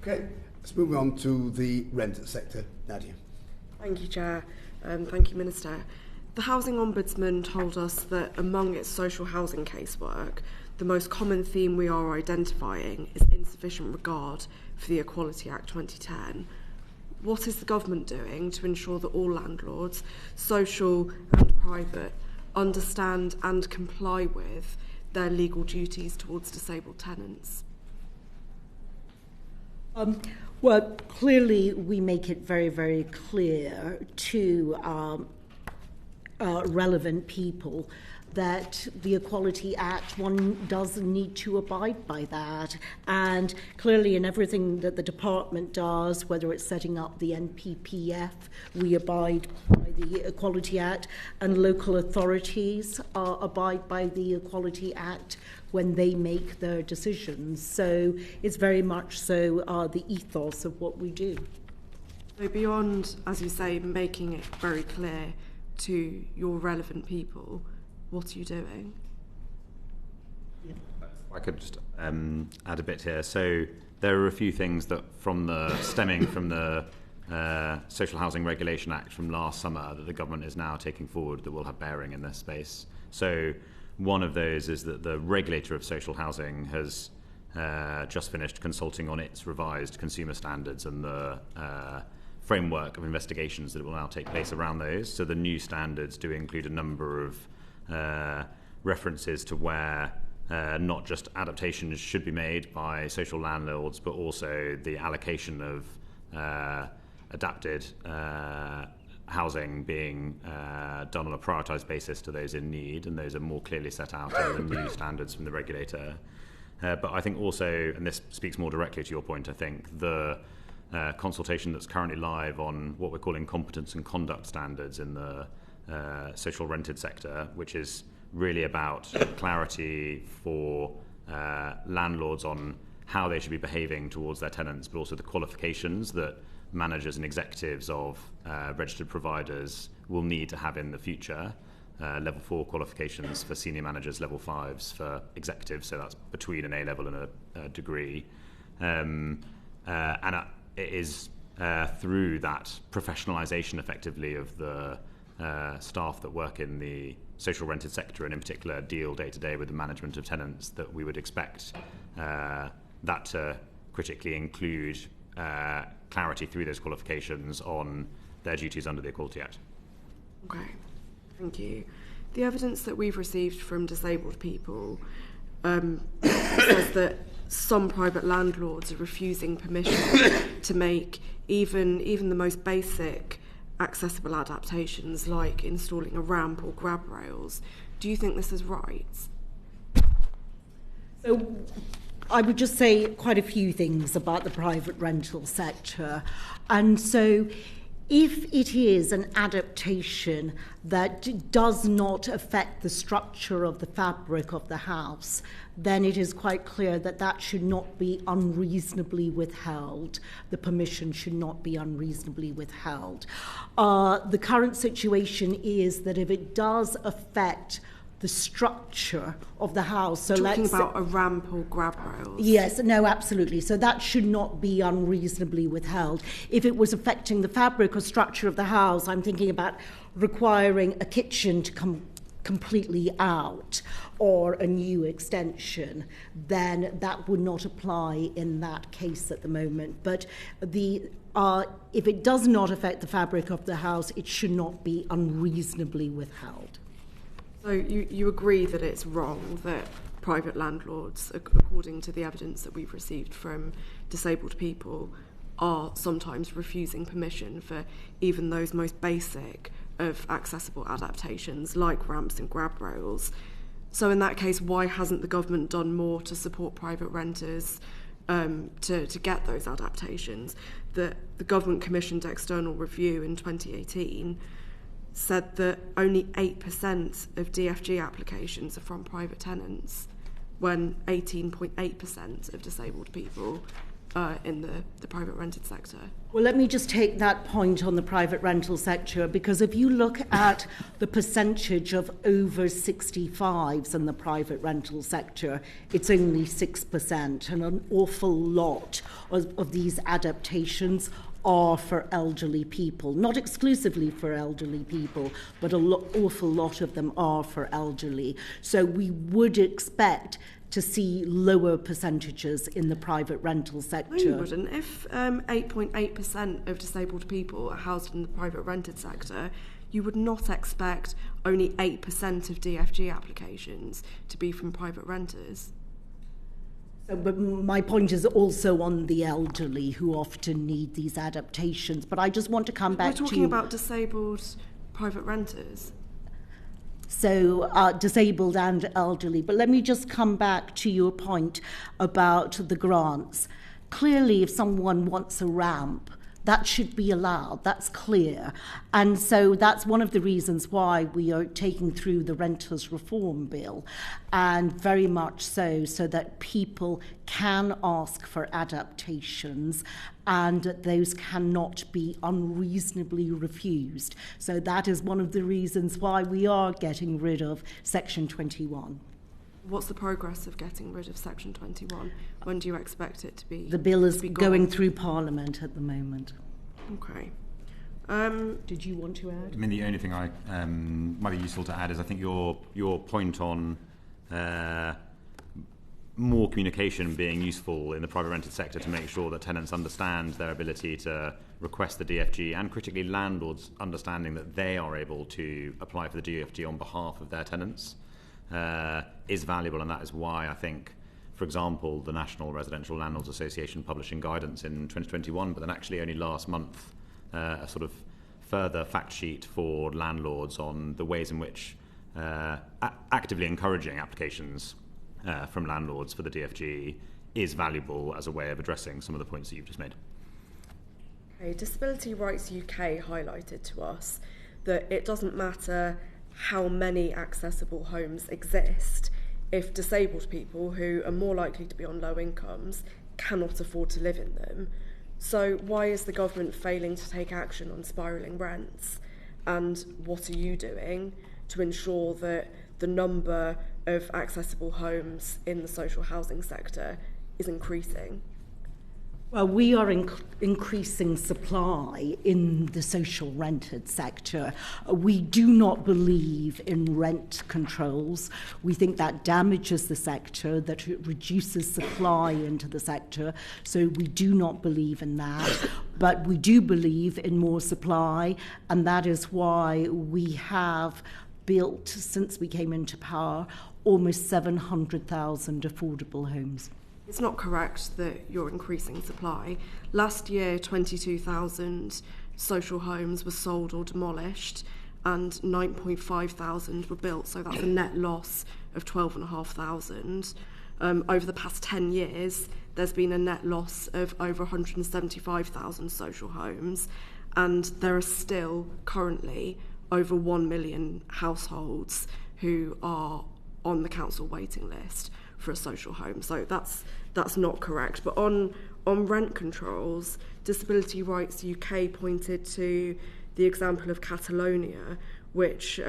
Okay, let's move on to the rent sector. Nadia. Thank you, Chair. Thank you, Minister. The Housing Ombudsman told us that among its social housing casework, the most common theme we are identifying is insufficient regard for the Equality Act 2010. What is the government doing to ensure that all landlords, social and private, understand and comply with their legal duties towards disabled tenants? Well, clearly we make it very, very clear to relevant people that the Equality Act, one does need to abide by that. And clearly in everything that the department does, whether it's setting up the NPPF, we abide by the Equality Act, and local authorities abide by the Equality Act when they make their decisions. So it's very much so the ethos of what we do. So beyond, as you say, making it very clear to your relevant people, what are you doing? I could just add a bit here. So there are a few things that stemming from the Social Housing Regulation Act from last summer that the government is now taking forward that will have bearing in this space. So one of those is that the Regulator of Social Housing has just finished consulting on its revised consumer standards and the framework of investigations that will now take place around those. So the new standards do include a number of references to where not just adaptations should be made by social landlords, but also the allocation of adapted housing being done on a prioritised basis to those in need, and those are more clearly set out in the new standards from the regulator. But I think also, and this speaks more directly to your point, I think the consultation that's currently live on what we're calling competence and conduct standards in the social rented sector, which is really about clarity for landlords on how they should be behaving towards their tenants, but also the qualifications that managers and executives of registered providers will need to have in the future. Level 4 qualifications for senior managers, level 5s for executives, so that's between an A-level and a degree. And it is through that professionalisation effectively of the staff that work in the social rented sector and in particular deal day to day with the management of tenants that we would expect that to critically include clarity through those qualifications on their duties under the Equality Act. Okay, thank you. The evidence that we've received from disabled people says that some private landlords are refusing permission to make even the most basic accessible adaptations like installing a ramp or grab rails. Do you think this is right? So I would just say quite a few things about the private rental sector. And so if it is an adaptation that does not affect the structure of the fabric of the house, then it is quite clear that that should not be unreasonably withheld. The permission should not be unreasonably withheld. The current situation is that if it does affect the structure of the house. So talking let's about a ramp or grab rails. Yes, no, absolutely. So that should not be unreasonably withheld. If it was affecting the fabric or structure of the house, I'm thinking about requiring a kitchen to come completely out or a new extension, then that would not apply in that case at the moment. But if it does not affect the fabric of the house, it should not be unreasonably withheld. So you agree that it's wrong that private landlords, according to the evidence that we've received from disabled people, are sometimes refusing permission for even those most basic of accessible adaptations like ramps and grab rails. So in that case, why hasn't the government done more to support private renters to get those adaptations? The government commissioned external review in 2018 said that only 8% of DFG applications are from private tenants, when 18.8% of disabled people are in the private rented sector. Well, let me just take that point on the private rental sector, because if you look at the percentage of over 65s in the private rental sector, it's only 6%, and an awful lot of these adaptations are for elderly people. Not exclusively for elderly people, but an awful lot of them are for elderly. So we would expect to see lower percentages in the private rental sector. No, you wouldn't. If 8.8% of disabled people are housed in the private rented sector, you would not expect only 8% of DFG applications to be from private renters. So, but my point is also on the elderly who often need these adaptations. But I just want to come back to... We're talking about disabled private renters. So disabled and elderly. But let me just come back to your point about the grants. Clearly, if someone wants a ramp, that should be allowed. That's clear. And so that's one of the reasons why we are taking through the Renters Reform Bill, and very much so that people can ask for adaptations and those cannot be unreasonably refused. So that is one of the reasons why we are getting rid of Section 21. What's the progress of getting rid of Section 21? When do you expect it to be? The bill is going through Parliament at the moment. Okay. Did you want to add? I mean, the only thing I might be useful to add is I think your point on more communication being useful in the private rented sector to make sure that tenants understand their ability to request the DFG, and critically landlords understanding that they are able to apply for the DFG on behalf of their tenants. Is valuable, and that is why I think, for example, the National Residential Landlords Association publishing guidance in 2021, but then actually only last month a sort of further fact sheet for landlords on the ways in which actively encouraging applications from landlords for the DFG is valuable as a way of addressing some of the points that you've just made. Okay, Disability Rights UK highlighted to us that it doesn't matter how many accessible homes exist if disabled people who are more likely to be on low incomes cannot afford to live in them. So why is the government failing to take action on spiralling rents? And what are you doing to ensure that the number of accessible homes in the social housing sector is increasing? Well, we are increasing supply in the social rented sector. We do not believe in rent controls. We think that damages the sector, that it reduces supply into the sector. So we do not believe in that. But we do believe in more supply, and that is why we have built, since we came into power, almost 700,000 affordable homes. It's not correct that you're increasing supply. Last year, 22,000 social homes were sold or demolished, and 9.5 thousand were built, so that's a net loss of 12,500. Over the past 10 years, there's been a net loss of over 175,000 social homes, and there are still currently over 1 million households who are on the council waiting list for a social home. So that's not correct. But on rent controls, Disability Rights UK pointed to the example of Catalonia, which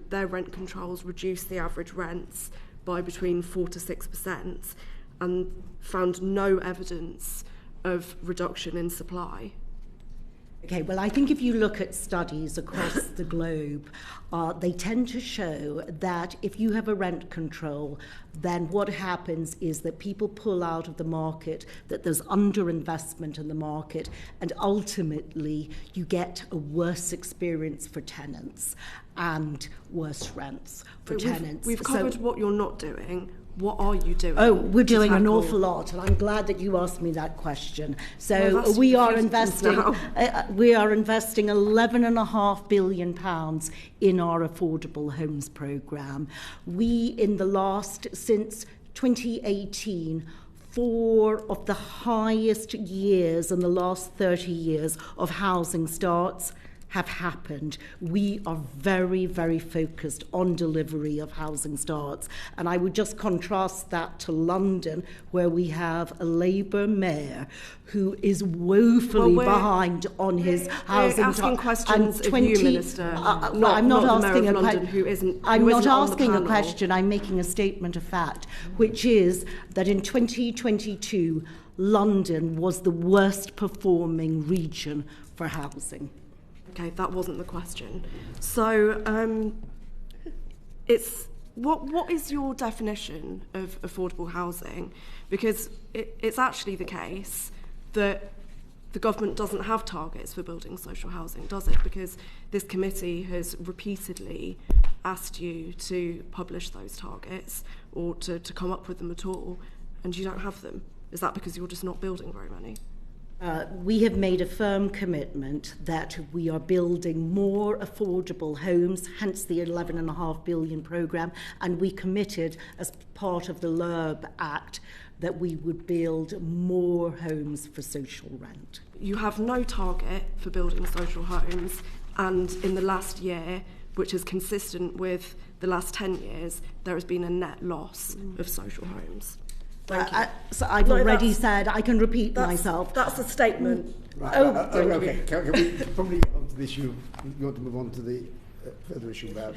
their rent controls reduced the average rents by between 4 to 6% and found no evidence of reduction in supply. Okay, well, I think if you look at studies across the globe, they tend to show that if you have a rent control, then what happens is that people pull out of the market, that there's underinvestment in the market, and ultimately you get a worse experience for tenants and worse rents for tenants. We've covered what you're not doing. What are you doing? Oh, we're doing an awful lot, and I'm glad that you asked me that question. So well, we are investing £11.5 billion in our affordable homes programme. Since 2018, 4 of the highest years in the last 30 years of housing starts have happened. We are very, very focused on delivery of housing starts. And I would just contrast that to London, where we have a Labour mayor who is woefully behind on his housing targets. Asking questions of you, Minister. I'm not asking a question. I'm not asking a question. I'm making a statement of fact, which is that in 2022, London was the worst performing region for housing. Okay, that wasn't the question. So, it's what is your definition of affordable housing? Because it's actually the case that the government doesn't have targets for building social housing, does it? Because this committee has repeatedly asked you to publish those targets or to come up with them at all, and you don't have them. Is that because you're just not building very many? We have made a firm commitment that we are building more affordable homes, hence the £11.5 billion programme, and we committed as part of the LURB Act that we would build more homes for social rent. You have no target for building social homes, and in the last year, which is consistent with the last 10 years, there has been a net loss of social homes. So I've already said, I can repeat myself. That's a statement. Right. Okay. Can we probably get on to the issue? You want to move on to the further issue about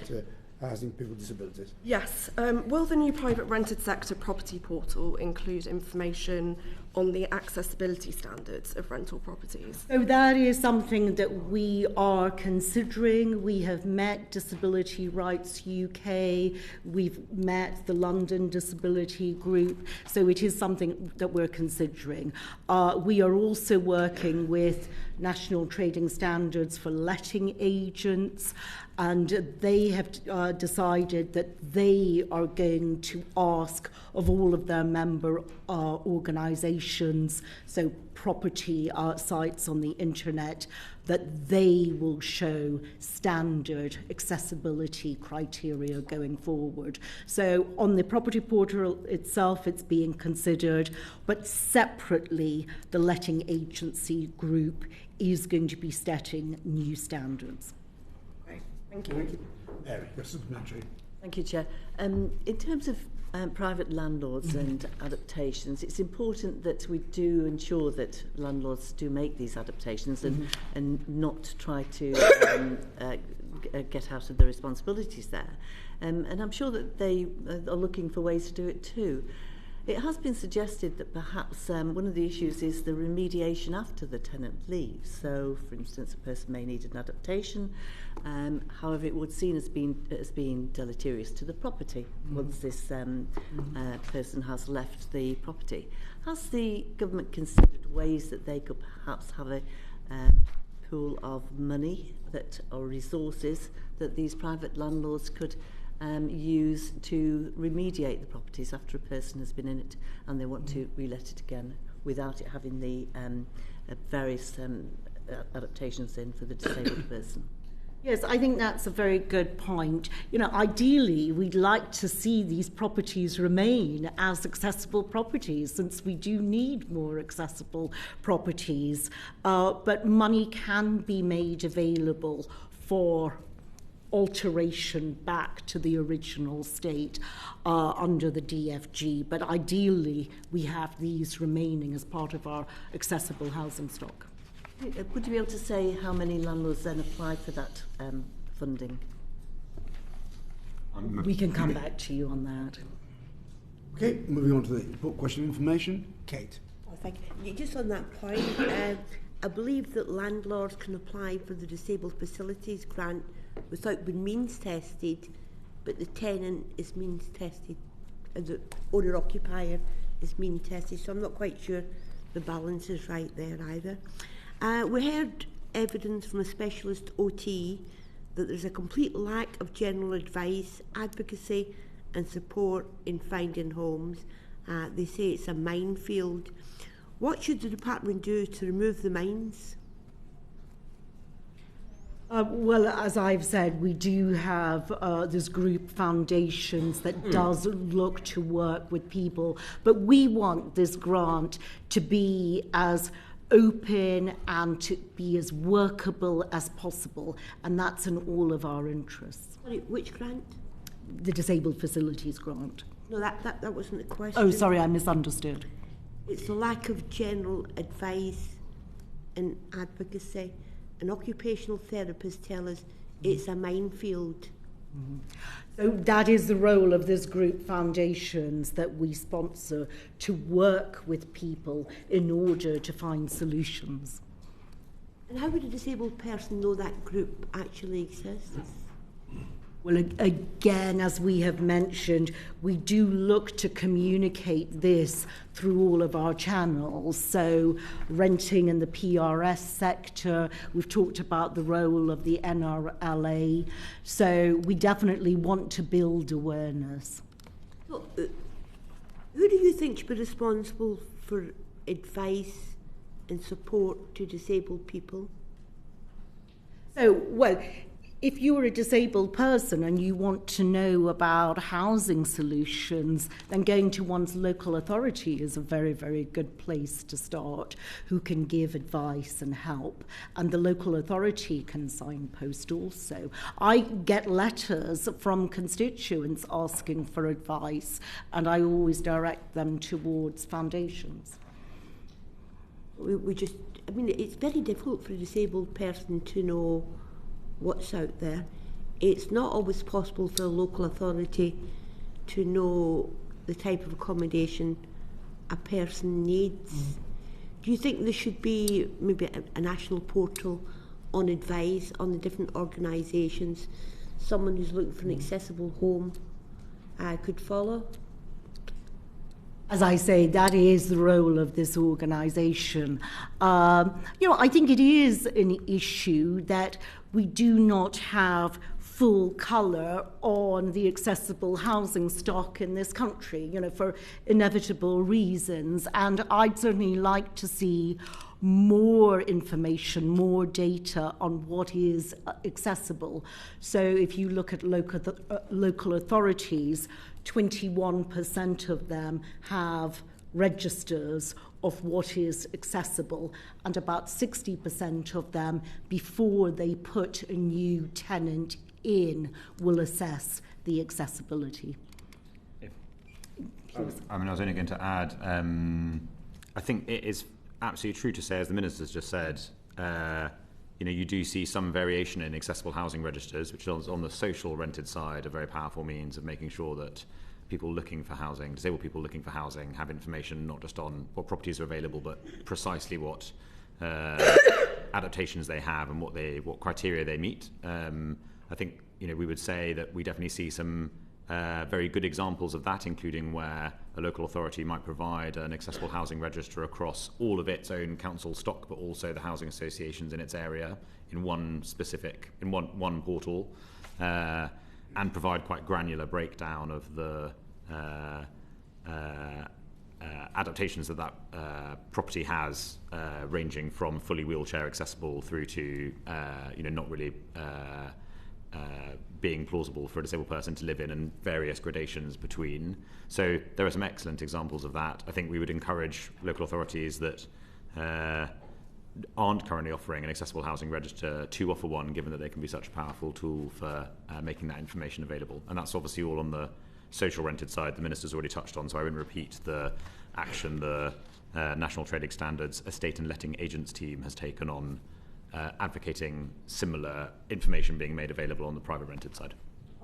housing people with disabilities? Yes. Will the new private rented sector property portal include information on the accessibility standards of rental properties? So that is something that we are considering. We have met Disability Rights UK, we've met the London Disability Group, so it is something that we're considering. We are also working with National Trading Standards for letting agents, and they have decided that they are going to ask of all of their member organisations, so property sites on the internet, that they will show standard accessibility criteria going forward. So on the property portal itself, it's being considered, but separately, the letting agency group is going to be setting new standards. Okay, thank you. Mary, you're supplementary. Thank you, Chair. In terms of private landlords and adaptations, it's important that we do ensure that landlords do make these adaptations and not try to get out of the responsibilities there. And I'm sure that they are looking for ways to do it too. It has been suggested that perhaps one of the issues is the remediation after the tenant leaves. So, for instance, a person may need an adaptation, however, it would seem as being deleterious to the property once this person has left the property. Has the government considered ways that they could perhaps have a pool of money or resources that these private landlords could use to remediate the properties after a person has been in it and they want to re-let it again without it having the various adaptations in for the disabled person? Yes, I think that's a very good point. You know, ideally, we'd like to see these properties remain as accessible properties, since we do need more accessible properties. But money can be made available for alteration back to the original state under the DFG. But ideally, we have these remaining as part of our accessible housing stock. Would you be able to say how many landlords then applied for that funding? We can come back to you on that. Okay, moving on to the important question of information. Kate. Oh, thank you. Just on that point, I believe that landlords can apply for the disabled facilities grant without being means tested, but the tenant is means tested, and the owner-occupier is means tested, so I'm not quite sure the balance is right there either. We heard evidence from a specialist OT that there's a complete lack of general advice, advocacy and support in finding homes. They say it's a minefield. What should the department do to remove the mines? Well, as I've said, we do have this group foundations that does look to work with people, but we want this grant to be as open and to be as workable as possible, and that's in all of our interests. Sorry, which grant? The Disabled Facilities Grant. No, that wasn't the question. Oh, sorry, I misunderstood. It's the lack of general advice and advocacy. And occupational therapists tell us it's a minefield. So that is the role of this group foundations that we sponsor, to work with people in order to find solutions. And how would a disabled person know that group actually exists? Well, again, as we have mentioned, we do look to communicate this through all of our channels. So renting in the PRS sector, we've talked about the role of the NRLA. So we definitely want to build awareness. So, who do you think should be responsible for advice and support to disabled people? So, well, if you're a disabled person and you want to know about housing solutions, then going to one's local authority is a very, very good place to start, who can give advice and help. And the local authority can signpost also. I get letters from constituents asking for advice, and I always direct them towards foundations. It's very difficult for a disabled person to know what's out there. It's not always possible for a local authority to know the type of accommodation a person needs. Do you think there should be maybe a national portal on advice on the different organisations? Someone who's looking for an accessible home could follow? As I say, that is the role of this organisation. I think it is an issue that we do not have full colour on the accessible housing stock in this country, for inevitable reasons. And I'd certainly like to see more information, more data on what is accessible. So if you look at local authorities, 21% of them have registers of what is accessible, and about 60% of them, before they put a new tenant in, will assess the accessibility. I was only going to add, I think it is absolutely true to say, as the Minister's just said, you do see some variation in accessible housing registers, which is on the social rented side a very powerful means of making sure that people looking for housing, disabled people looking for housing, have information not just on what properties are available, but precisely what adaptations they have and what criteria they meet. I think we would say that we definitely see some very good examples of that, including where a local authority might provide an accessible housing register across all of its own council stock, but also the housing associations in its area in one portal, and provide quite granular breakdown of the adaptations that property has, ranging from fully wheelchair accessible through to not really being plausible for a disabled person to live in, and various gradations between. So there are some excellent examples of that. I think we would encourage local authorities that aren't currently offering an accessible housing register to offer one, given that they can be such a powerful tool for making that information available. And that's obviously all on the social rented side. The Minister's already touched on, so I won't repeat the action the National Trading Standards Estate and Letting Agents team has taken on advocating similar information being made available on the private rented side.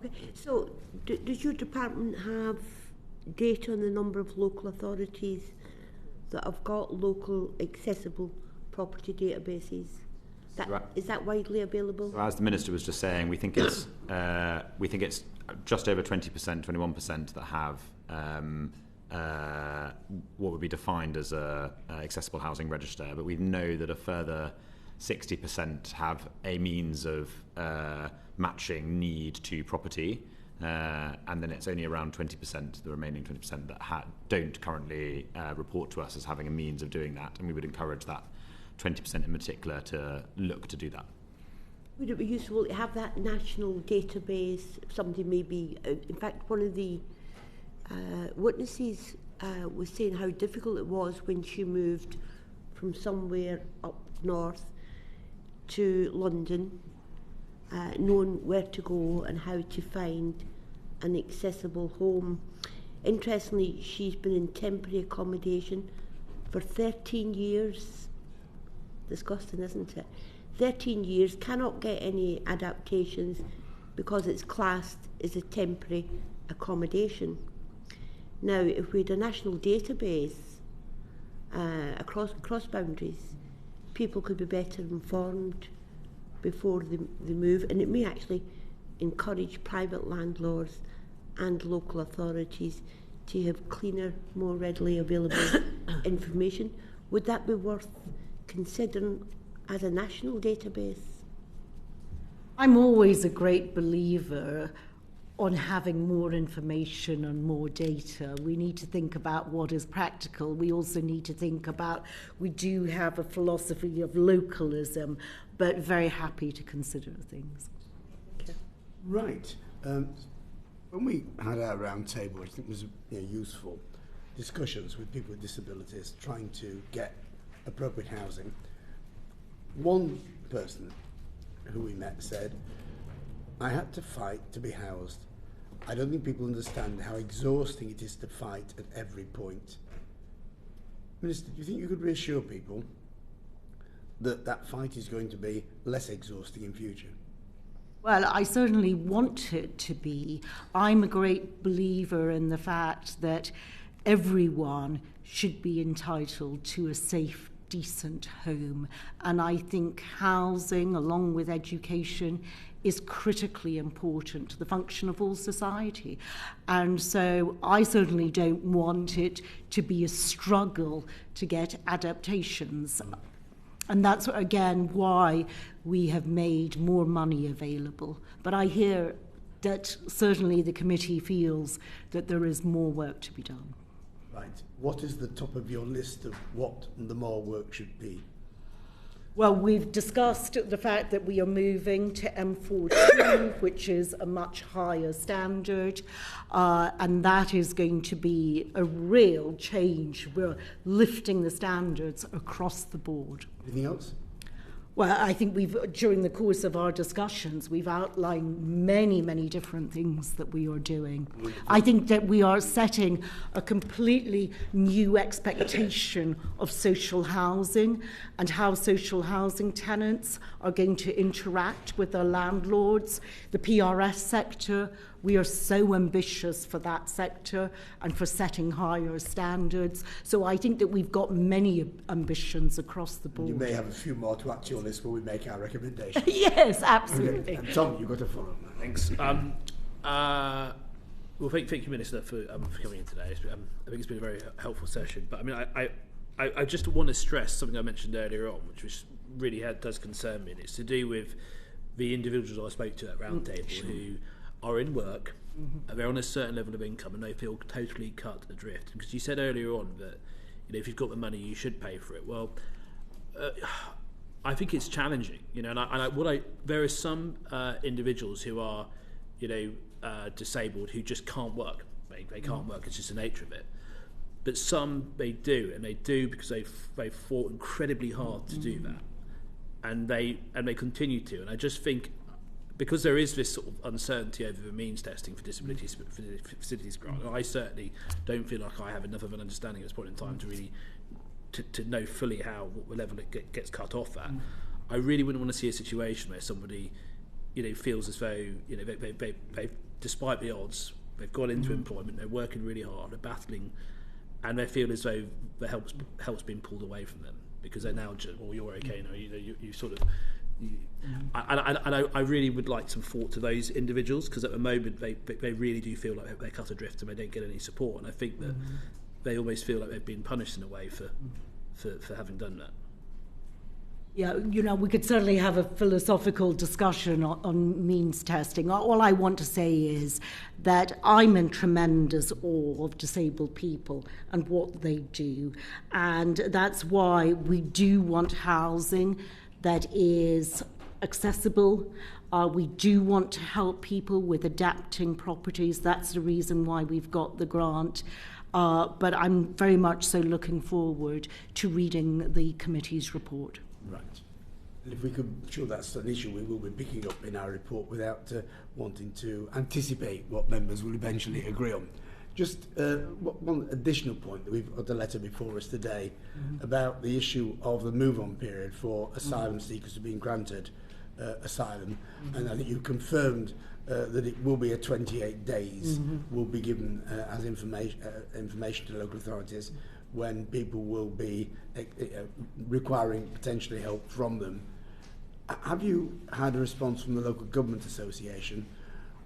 Okay, so does your department have data on the number of local authorities that have got local accessible property databases? Is that widely available? So as the Minister was just saying, we think it's just over 20%, 21% that have what would be defined as a accessible housing register, but we know that a further 60% have a means of matching need to property, and then it's only around 20%, the remaining 20% that don't currently report to us as having a means of doing that, and we would encourage that 20% in particular to look to do that. Would it be useful to have that national database? Somebody maybe, in fact, one of the witnesses was saying how difficult it was when she moved from somewhere up north to London, knowing where to go and how to find an accessible home. Interestingly, she's been in temporary accommodation for 13 years. Disgusting, isn't it? 13 years, cannot get any adaptations because it's classed as a temporary accommodation. Now, if we had a national database across boundaries, people could be better informed before they move, and it may actually encourage private landlords and local authorities to have cleaner, more readily available information. Would that be worth considering as a national database? I'm always a great believer on having more information and more data. We need to think about what is practical. We also need to think about, we do have a philosophy of localism, but very happy to consider things. Okay. Right. When we had our round table, I think it was useful discussions with people with disabilities trying to get appropriate housing. One person who we met said, I had to fight to be housed. I don't think people understand how exhausting it is to fight at every point. Minister, do you think you could reassure people that that fight is going to be less exhausting in future? Well, I certainly want it to be. I'm a great believer in the fact that everyone should be entitled to a safe, decent home. And I think housing, along with education, is critically important to the function of all society. And so I certainly don't want it to be a struggle to get adaptations. And that's, again, why we have made more money available. But I hear that certainly the committee feels that there is more work to be done. Right. What is the top of your list of what the more work should be? Well, we've discussed the fact that we are moving to M14, which is a much higher standard, and that is going to be a real change. We're lifting the standards across the board. Anything else? Well, I think during the course of our discussions, we've outlined many, many different things that we are doing. I think that we are setting a completely new expectation of social housing and how social housing tenants are going to interact with their landlords. The PRS sector, we are so ambitious for that sector and for setting higher standards. So I think that we've got many ambitions across the board. You may have a few more to add to your list when we make our recommendations. Yes, absolutely. And Tom, you've got to follow. Thanks. Well, thank you, Minister, for coming in today. I think it's been a very helpful session. But I mean, I just want to stress something I mentioned earlier on, which really does concern me, and it's to do with the individuals I spoke to at round table who are in work, they're on a certain level of income, and they feel totally cut adrift. Because you said earlier on that if you've got the money, you should pay for it. Well, I think it's challenging, and there are some individuals who are, disabled who just can't work. They can't work. It's just the nature of it. But some they do, and they do because they've fought incredibly hard to do that, and they continue to. And I just think, because there is this sort of uncertainty over the means testing for disabilities facilities grant, I certainly don't feel like I have enough of an understanding at this point in time to really to know fully what level it gets cut off at. I really wouldn't want to see a situation where somebody feels as though they despite the odds, they've got into employment, they're working really hard, they're battling, and they feel as though the help's been pulled away from them because they're now just, well, you're okay now. You sort of. I really would like some thought to those individuals, because at the moment they really do feel like they're cut adrift and they don't get any support, and I think that they almost feel like they've been punished in a way for having done that. Yeah, we could certainly have a philosophical discussion on means testing. All I want to say is that I'm in tremendous awe of disabled people and what they do. And that's why we do want housing that is accessible. We do want to help people with adapting properties. That's the reason why we've got the grant. But I'm very much so looking forward to reading the committee's report. Right. And if we could, I'm sure that's an issue we will be picking up in our report without wanting to anticipate what members will eventually agree on. Just one additional point, that we've got a letter before us today about the issue of the move-on period for asylum seekers who have been granted asylum, and I think you confirmed that it will be a 28 days will be given as information to local authorities when people will be requiring potentially help from them. Have you had a response from the Local Government Association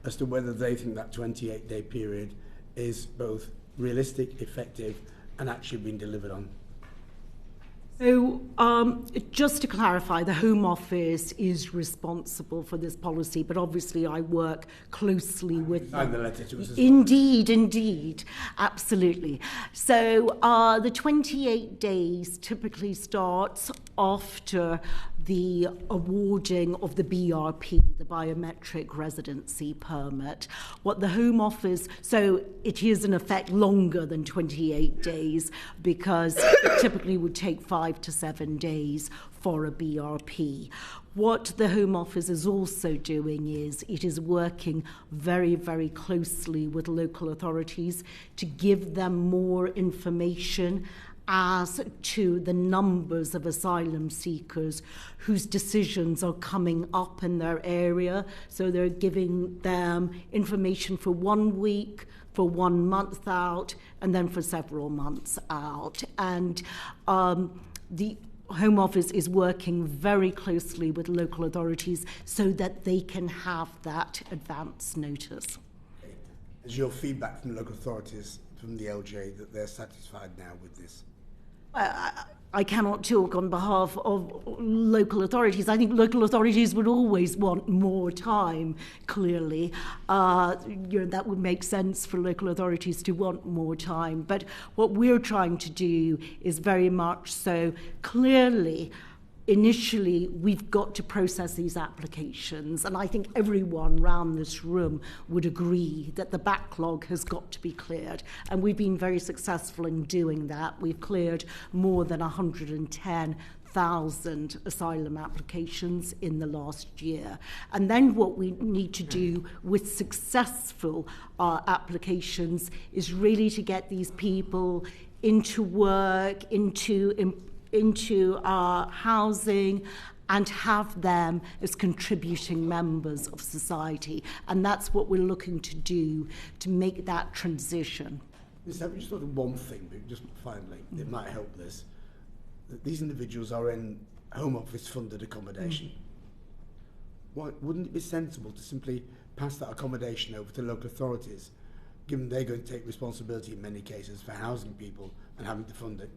as to whether they think that 28-day period is both realistic, effective, and actually being delivered on? So, just to clarify, the Home Office is responsible for this policy, but obviously I work closely with them. The letter to us as Indeed, absolutely. So, the 28 days typically starts after the awarding of the BRP, the Biometric Residency Permit. What the Home Office, so it is in effect longer than 28 days because it typically would take 5 to 7 days for a BRP. What the Home Office is also doing is it is working very, very closely with local authorities to give them more information as to the numbers of asylum seekers whose decisions are coming up in their area. So they're giving them information for 1 week, for 1 month out, and then for several months out. And the Home Office is working very closely with local authorities so that they can have that advance notice. Is your feedback from local authorities, from the LJ, that they're satisfied now with this? I cannot talk on behalf of local authorities. I think local authorities would always want more time, clearly. That would make sense for local authorities to want more time. But what we're trying to do is very much so clearly. Initially, we've got to process these applications, and I think everyone around this room would agree that the backlog has got to be cleared, and we've been very successful in doing that. We've cleared more than 110,000 asylum applications in the last year. And then what we need to do with successful applications is really to get these people into work, into housing, and have them as contributing members of society. And that's what we're looking to do to make that transition. Just sort of one thing, but just finally, it might help this. That these individuals are in Home Office funded accommodation. Why wouldn't it be sensible to simply pass that accommodation over to local authorities, given they're going to take responsibility in many cases for housing people and having to fund it?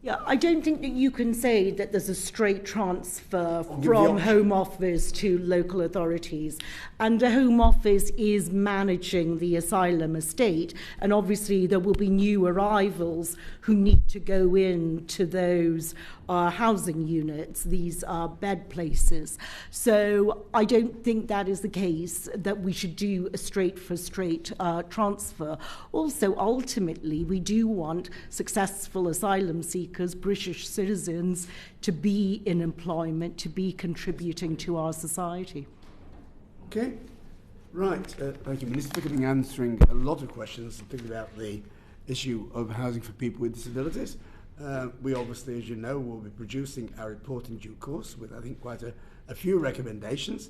Yeah, I don't think that you can say that there's a straight transfer from Home Office to local authorities. And the Home Office is managing the asylum estate, and obviously there will be new arrivals who need to go into those housing units, these bed places. So I don't think that is the case, that we should do a straight-for-straight transfer. Also, ultimately, we do want successful asylum seekers, British citizens, to be in employment, to be contributing to our society. Okay. Right. Thank you, Minister, for answering a lot of questions, particularly about the issue of housing for people with disabilities. We obviously, as you know, will be producing our report in due course with, I think, quite a few recommendations.